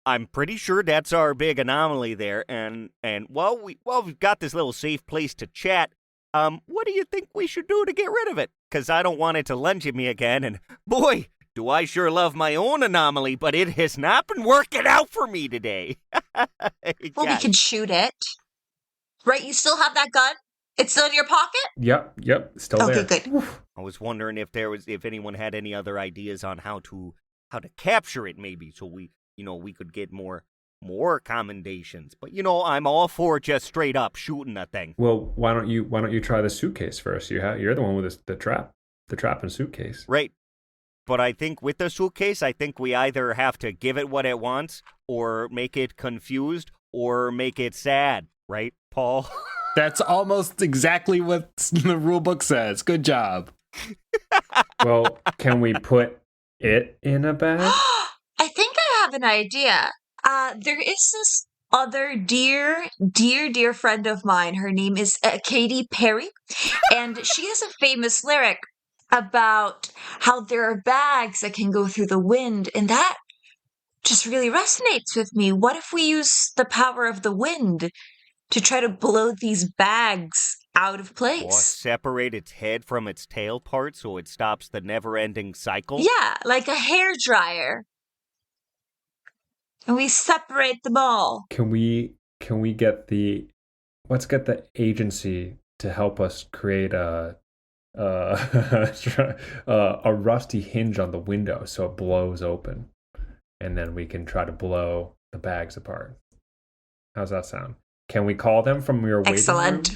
I'm pretty sure that's our big anomaly there, and we've got this little safe place to chat. What do you think we should do to get rid of it? 'Cause I don't want it to lunge at me again, and boy, do I sure love my own anomaly, but it has not been working out for me today. Well, we God. can shoot it. Right? You still have that gun? It's still in your pocket? Yep, still Okay, there. good. I was wondering if anyone had any other ideas on how to capture it, maybe, so we could get more commendations. But I'm all for just straight up shooting that thing. Well, why don't you try the suitcase first? You're the one with the trap and suitcase. Right. But I think with the suitcase, we either have to give it what it wants, or make it confused, or make it sad. Right, Paul? That's almost exactly what the rule book says. Good job. Well, can we put it in a bag? I think I have an idea. There is this other dear friend of mine. Her name is Katy Perry, and she has a famous lyric about how there are bags that can go through the wind, and that just really resonates with me. What if we use the power of the wind to try to blow these bags out of Or place? separate its head from its tail part so it stops the never-ending cycle? Yeah, like a hair dryer. And we separate them all. Can we let's get the agency to help us create a rusty hinge on the window so it blows open, and then we can try to blow the bags apart. How's that sound? Can we call them from your waiting Excellent.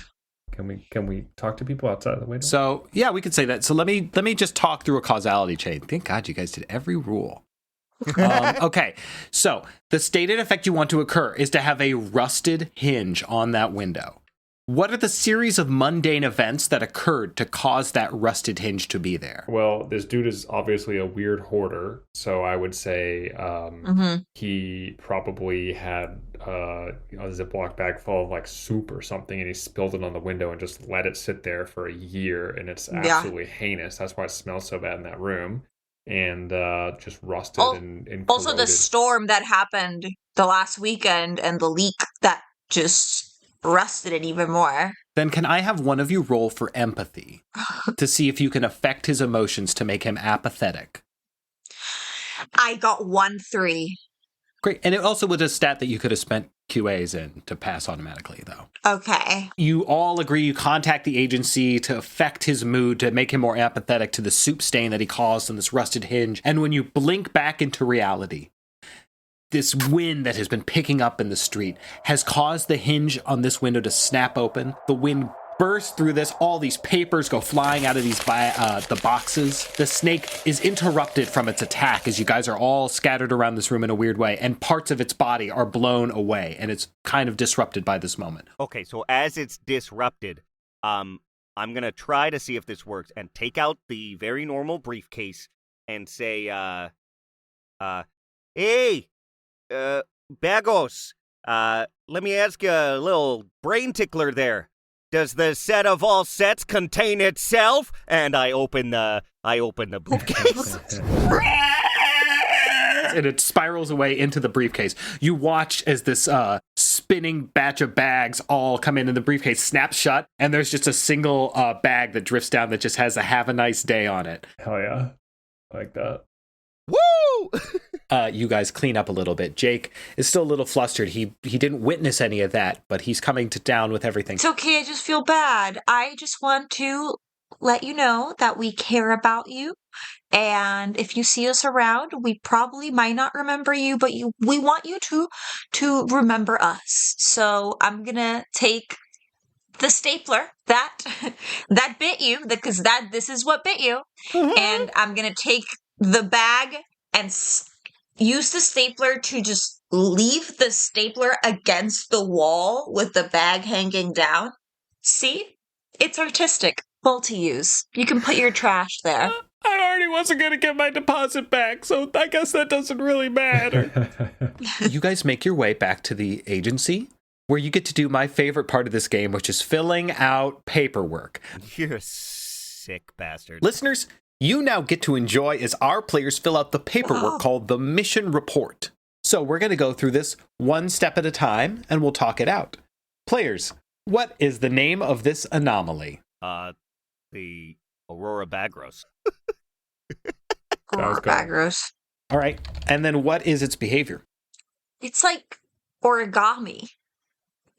room? Can we talk to people outside of the waiting room? So yeah, we could say that. So let me just talk through a causality chain. Thank God you guys did every rule. Okay, so the stated effect you want to occur is to have a rusted hinge on that window. What are the series of mundane events that occurred to cause that rusted hinge to be there? Well, this dude is obviously a weird hoarder, so I would say he probably had a Ziploc bag full of like soup or something, and he spilled it on the window and just let it sit there for a year, and it's absolutely heinous. That's why it smells so bad in that room, and just rusted and Also, the corroded. storm that happened the last weekend and the leak that just rusted it even more. Then can I have one of you roll for empathy to see if you can affect his emotions to make him apathetic? I got 1-3. Great. And it also was a stat that you could have spent QAs in to pass automatically, though. Okay. You all agree you contact the agency to affect his mood, to make him more apathetic to the soup stain that he caused on this rusted hinge. And when you blink back into reality, this wind that has been picking up in the street has caused the hinge on this window to snap open. The wind bursts through this. All these papers go flying out of the boxes. The snake is interrupted from its attack as you guys are all scattered around this room in a weird way, and parts of its body are blown away, and it's kind of disrupted by this moment. Okay, so as it's disrupted, I'm going to try to see if this works and take out the very normal briefcase and say, hey, Bagos, let me ask you a little brain tickler there. Does the set of all sets contain itself? And I open the briefcase. And it spirals away into the briefcase. You watch as this spinning batch of bags all come in, and the briefcase snaps shut, and there's just a single bag that drifts down that just has a "have a nice day" on it. Hell yeah. I like that. Woo! You guys clean up a little bit. Jake is still a little flustered. He didn't witness any of that, but he's coming down with everything. It's okay, I just feel bad. I just want to let you know that we care about you. And if you see us around, we probably might not remember you, but we want you to remember us. So I'm gonna take the stapler that bit you, because this is what bit you, and I'm gonna take the bag and use the stapler to just leave the stapler against the wall with the bag hanging down. See? It's artistic. Multi-use. You can put your trash there. I already wasn't going to get my deposit back, so I guess that doesn't really matter. You guys make your way back to the agency, where you get to do my favorite part of this game, which is filling out paperwork. You're a sick bastard. Listeners, you now get to enjoy as our players fill out the paperwork called the mission report. So we're going to go through this one step at a time, and we'll talk it out. Players, what is the name of this anomaly? The Aurora Bagros. Or Bagros. All right. And then what is its behavior? It's like origami.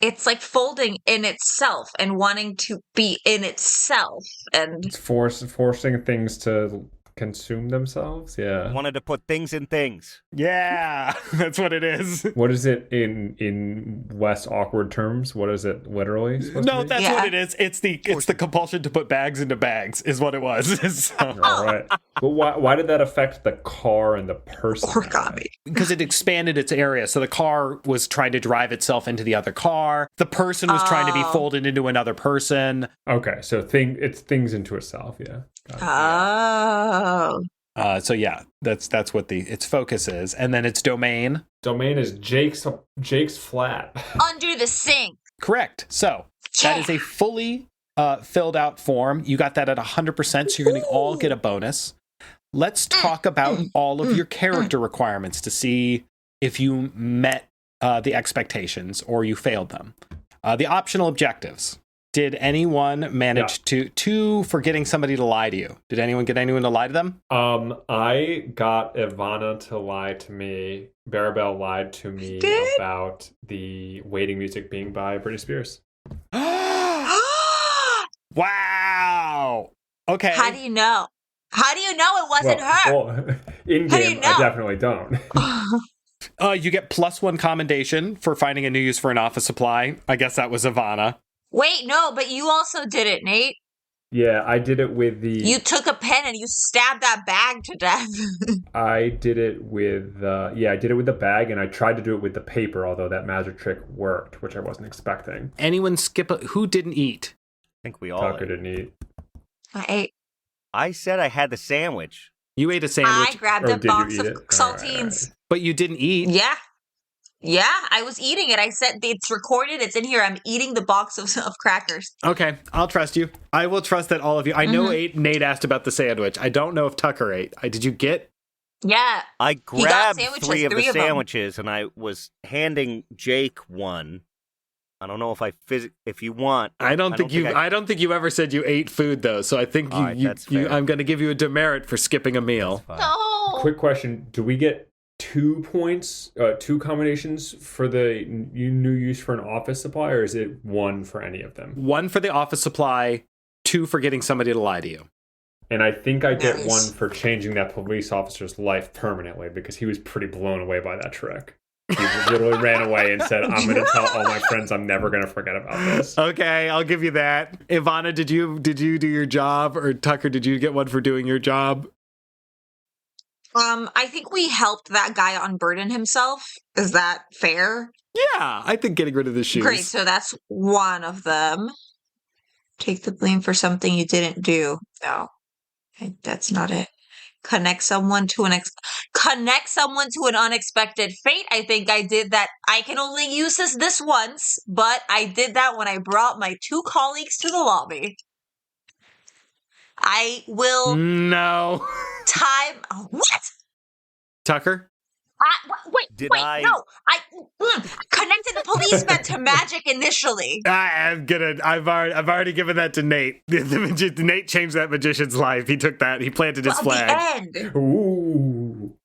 It's like folding in itself and wanting to be in itself. And It's forcing things to consume themselves. Yeah. Wanted to put things in things. Yeah, that's what it is. What is it in less awkward terms? What is it literally supposed to No, be? that's what it is. It's the compulsion to put bags into bags is what it was. So- All right. But why did that affect the car and the person? origami. because it expanded its area. So the car was trying to drive itself into the other car. The person was trying to be folded into another person. Okay, so it's things into itself. Yeah. Got it. Oh. So yeah, that's what its focus is. And then its domain. Domain is Jake's flat. Under the sink. Correct. So that is a fully filled out form. You got that at 100%, so you're going to all get a bonus. Let's talk about all of your character requirements to see if you met the expectations or you failed them. The optional objectives. Did anyone manage to for getting somebody to lie to you? Did anyone get anyone to lie to them? I got Ivana to lie to me. Barabelle lied to me about the waiting music being by Britney Spears. Wow. Okay. How do you know? How do you know it wasn't her? Well, in How do you game, know? I definitely don't. You get +1 commendation for finding a new use for an office supply. I guess that was Ivana. Wait, no, but you also did it, Nate. Yeah, I did it with the. You took a pen and you stabbed that bag to death. I did it with. I did it with the bag, and I tried to do it with the paper. Although that magic trick worked, which I wasn't expecting. Anyone who didn't eat? I think we all Tucker ate. didn't eat. I ate. I said I had the sandwich. You ate a I sandwich, grabbed Or a did you box eat of it? All saltines. right. but you didn't eat. Yeah. Yeah, I was eating it. I said it's recorded. It's in here. I'm eating the box of crackers. Okay, I'll trust you. I will trust that all of you. I know Nate asked about the sandwich. I don't know if Tucker ate. Did you get? Yeah. I got grabbed sandwiches, 3 of the 3 of them. sandwiches, and I was handing Jake one. I don't know if if you want. I don't think you ever said you ate food though. So I think All right, that's fair. I'm going to give you a demerit for skipping a meal. Fine. No. Quick question: do we get 2 points, 2 combinations for the new use for an office supply, or is it 1 for any of them? 1 for the office supply, 2 for getting somebody to lie to you. And I think I get Nice. 1 for changing that police officer's life permanently because he was pretty blown away by that trick. He literally ran away and said, I'm going to tell all my friends I'm never going to forget about this. Okay, I'll give you that. Ivana, did you do your job? Or Tucker, did you get 1 for doing your job? I think we helped that guy unburden himself. Is that fair? Yeah, I think getting rid of the shoes. Great, so that's 1 of them. Take the blame for something you didn't do. No, that's not it. Connect someone to an unexpected fate. I think I did that. I can only use this once, but I did that when I brought my 2 colleagues to the lobby. I will No. time. What? Tucker? No. I connected the policeman to magic initially. I've already given that to Nate. Nate changed that magician's life. He took that. He planted his flag. The end. Ooh.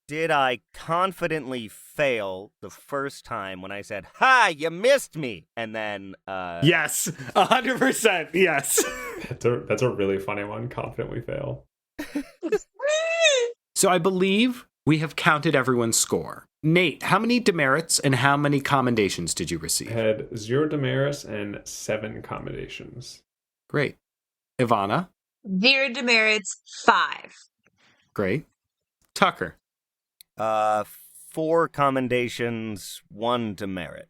Did I confidently fail the first time when I said, "Ha, you missed me," and then Yes, 100%. Yes. That's a really funny one. Confidently fail. So I believe we have counted everyone's score. Nate, how many demerits and how many commendations did you I receive? had 0 demerits and 7 commendations. Great. Ivana? 0 demerits, 5. Great. Tucker? 4 commendations, 1 demerit.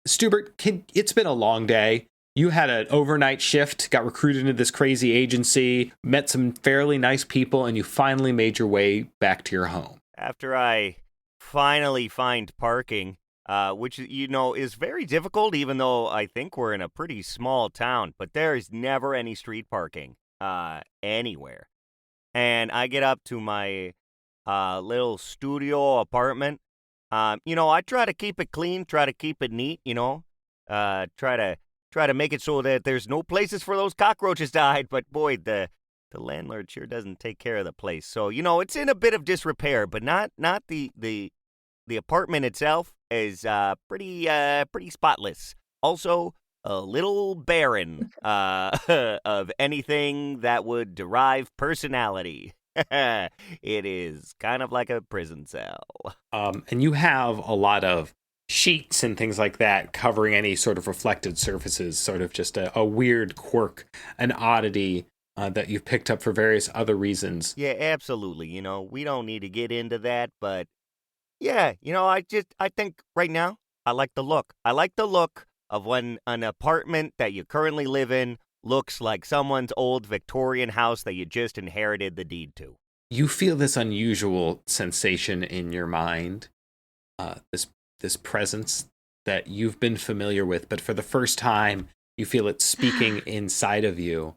Stewbert, it's been a long day. You had an overnight shift, got recruited into this crazy agency, met some fairly nice people, and you finally made your way back to your home. After I finally find parking, which, is very difficult, even though I think we're in a pretty small town, but there is never any street parking anywhere. And I get up to my little studio apartment. I try to keep it clean, try to keep it neat, try to make it so that there's no places for those cockroaches to hide. But boy, the landlord sure doesn't take care of the place. So, it's in a bit of disrepair, but not the apartment itself is pretty spotless. Also, a little barren of anything that would derive personality. It is kind of like a prison cell. And you have a lot of sheets and things like that covering any sort of reflected surfaces, sort of just a weird quirk, an oddity that you've picked up for various other reasons. Yeah, absolutely. We don't need to get into that, but yeah, I think right now I like the look. I like the look of when an apartment that you currently live in looks like someone's old Victorian house that you just inherited the deed to. You feel this unusual sensation in your mind, this presence that you've been familiar with, but for the first time, you feel it speaking inside of you.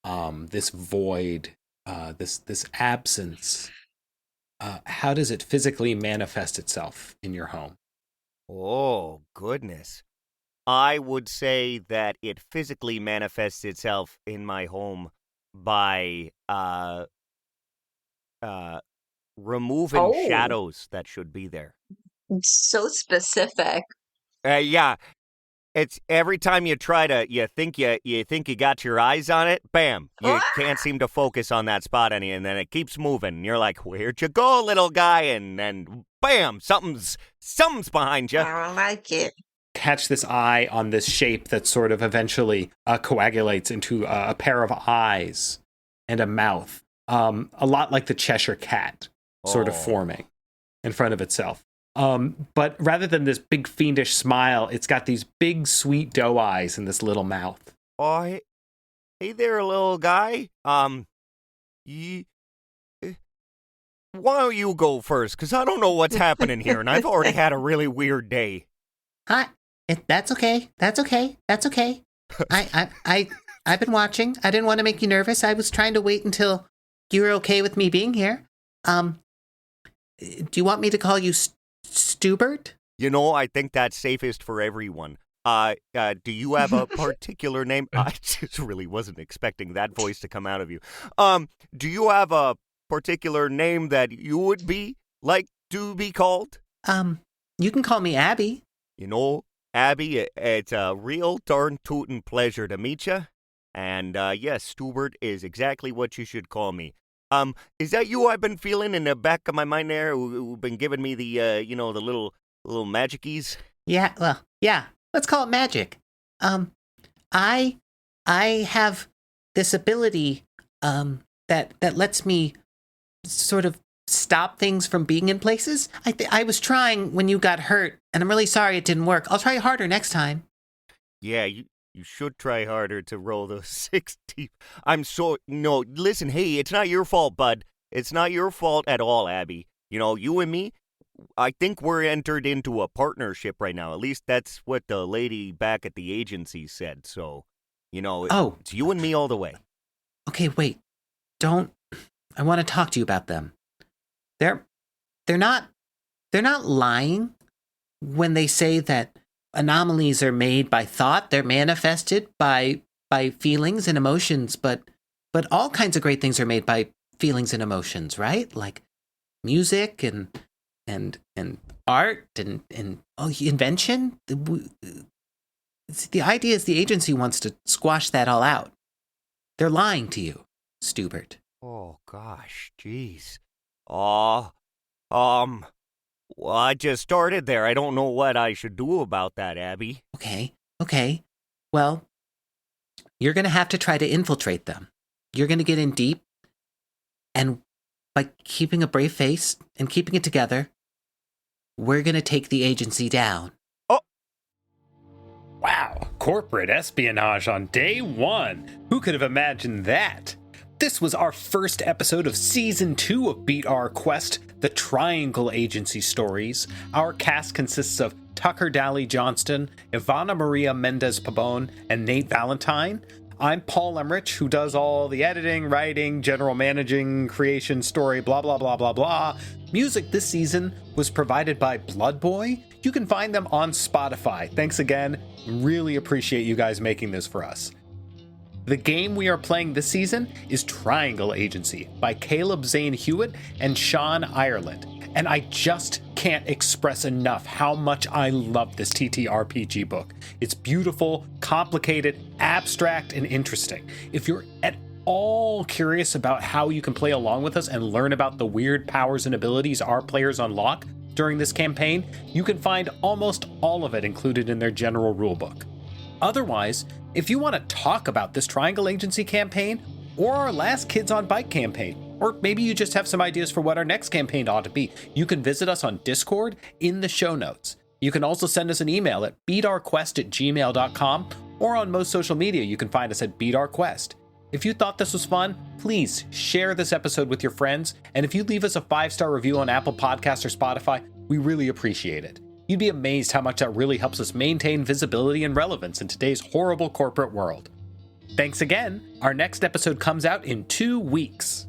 This void, this absence. How does it physically manifest itself in your home? Oh, goodness. I would say that it physically manifests itself in my home by removing shadows that should be there. So specific. Yeah. It's every time you think you got your eyes on it, bam, you can't seem to focus on that spot and then it keeps moving. And you're like, where'd you go, little guy? And then bam, something's behind you. I don't like it. Catch this eye on this shape that sort of eventually coagulates into a pair of eyes and a mouth, a lot like the Cheshire Cat sort of forming in front of itself. But rather than this big fiendish smile, it's got these big sweet doe eyes in this little mouth. Oh, hey there, little guy. Why don't you go first? Because I don't know what's happening here, and I've already had a really weird day. Hi. That's okay. I've been watching. I didn't want to make you nervous. I was trying to wait until you were okay with me being here. Do you want me to call you Stewbert? I think that's safest for everyone. Do you have a particular name? I just really wasn't expecting that voice to come out of you. Do you have a particular name that you would be like to be called? You can call me Abby. You know, Abby, it's a real darn tootin' pleasure to meet you. And, yes, Stewbert is exactly what you should call me. Is that you I've been feeling in the back of my mind there, who've been giving me the, the little magicies? Yeah, well, yeah. Let's call it magic. I have this ability, that lets me sort of stop things from being in places. I was trying when you got hurt, and I'm really sorry it didn't work. I'll try harder next time. Yeah, you should try harder to roll those 60. No, listen, hey, it's not your fault, bud. It's not your fault at all, Abby. You and me, I think we're entered into a partnership right now. At least that's what the lady back at the agency said. So, it's you and me all the way. Okay, wait. I want to talk to you about them. They're not lying when they say that anomalies are made by thought. They're manifested by feelings and emotions, but all kinds of great things are made by feelings and emotions, right? Like music and art and invention. The idea is the agency wants to squash that all out. They're lying to you, Stewbert. Oh gosh, jeez. Well, I just started there. I don't know what I should do about that, Abby. Okay. Well, you're going to have to try to infiltrate them. You're going to get in deep, and by keeping a brave face and keeping it together, we're going to take the agency down. Oh! Wow, corporate espionage on day one. Who could have imagined that? This was our first episode of Season 2 of Beat Our Quest, the Triangle Agency stories. Our cast consists of Tucker Daly Johnston, Ivana Maria Mendez Pabon, and Nate Valentine. I'm Paul Emrich, who does all the editing, writing, general managing, creation, story, blah, blah, blah, blah, blah. Music this season was provided by Blood Boy. You can find them on Spotify. Thanks again. Really appreciate you guys making this for us. The game we are playing this season is Triangle Agency by Caleb Zane Huett and Sean Ireland. And I just can't express enough how much I love this TTRPG book. It's beautiful, complicated, abstract, and interesting. If you're at all curious about how you can play along with us and learn about the weird powers and abilities our players unlock during this campaign, you can find almost all of it included in their general rulebook. Otherwise, if you want to talk about this Triangle Agency campaign or our last Kids on Bike campaign, or maybe you just have some ideas for what our next campaign ought to be, you can visit us on Discord in the show notes. You can also send us an email at beatourquest@gmail.com, or on most social media you can find us at beatourquest. If you thought this was fun, please share this episode with your friends, and if you leave us a 5-star review on Apple Podcasts or Spotify, we really appreciate it. You'd be amazed how much that really helps us maintain visibility and relevance in today's horrible corporate world. Thanks again. Our next episode comes out in 2 weeks.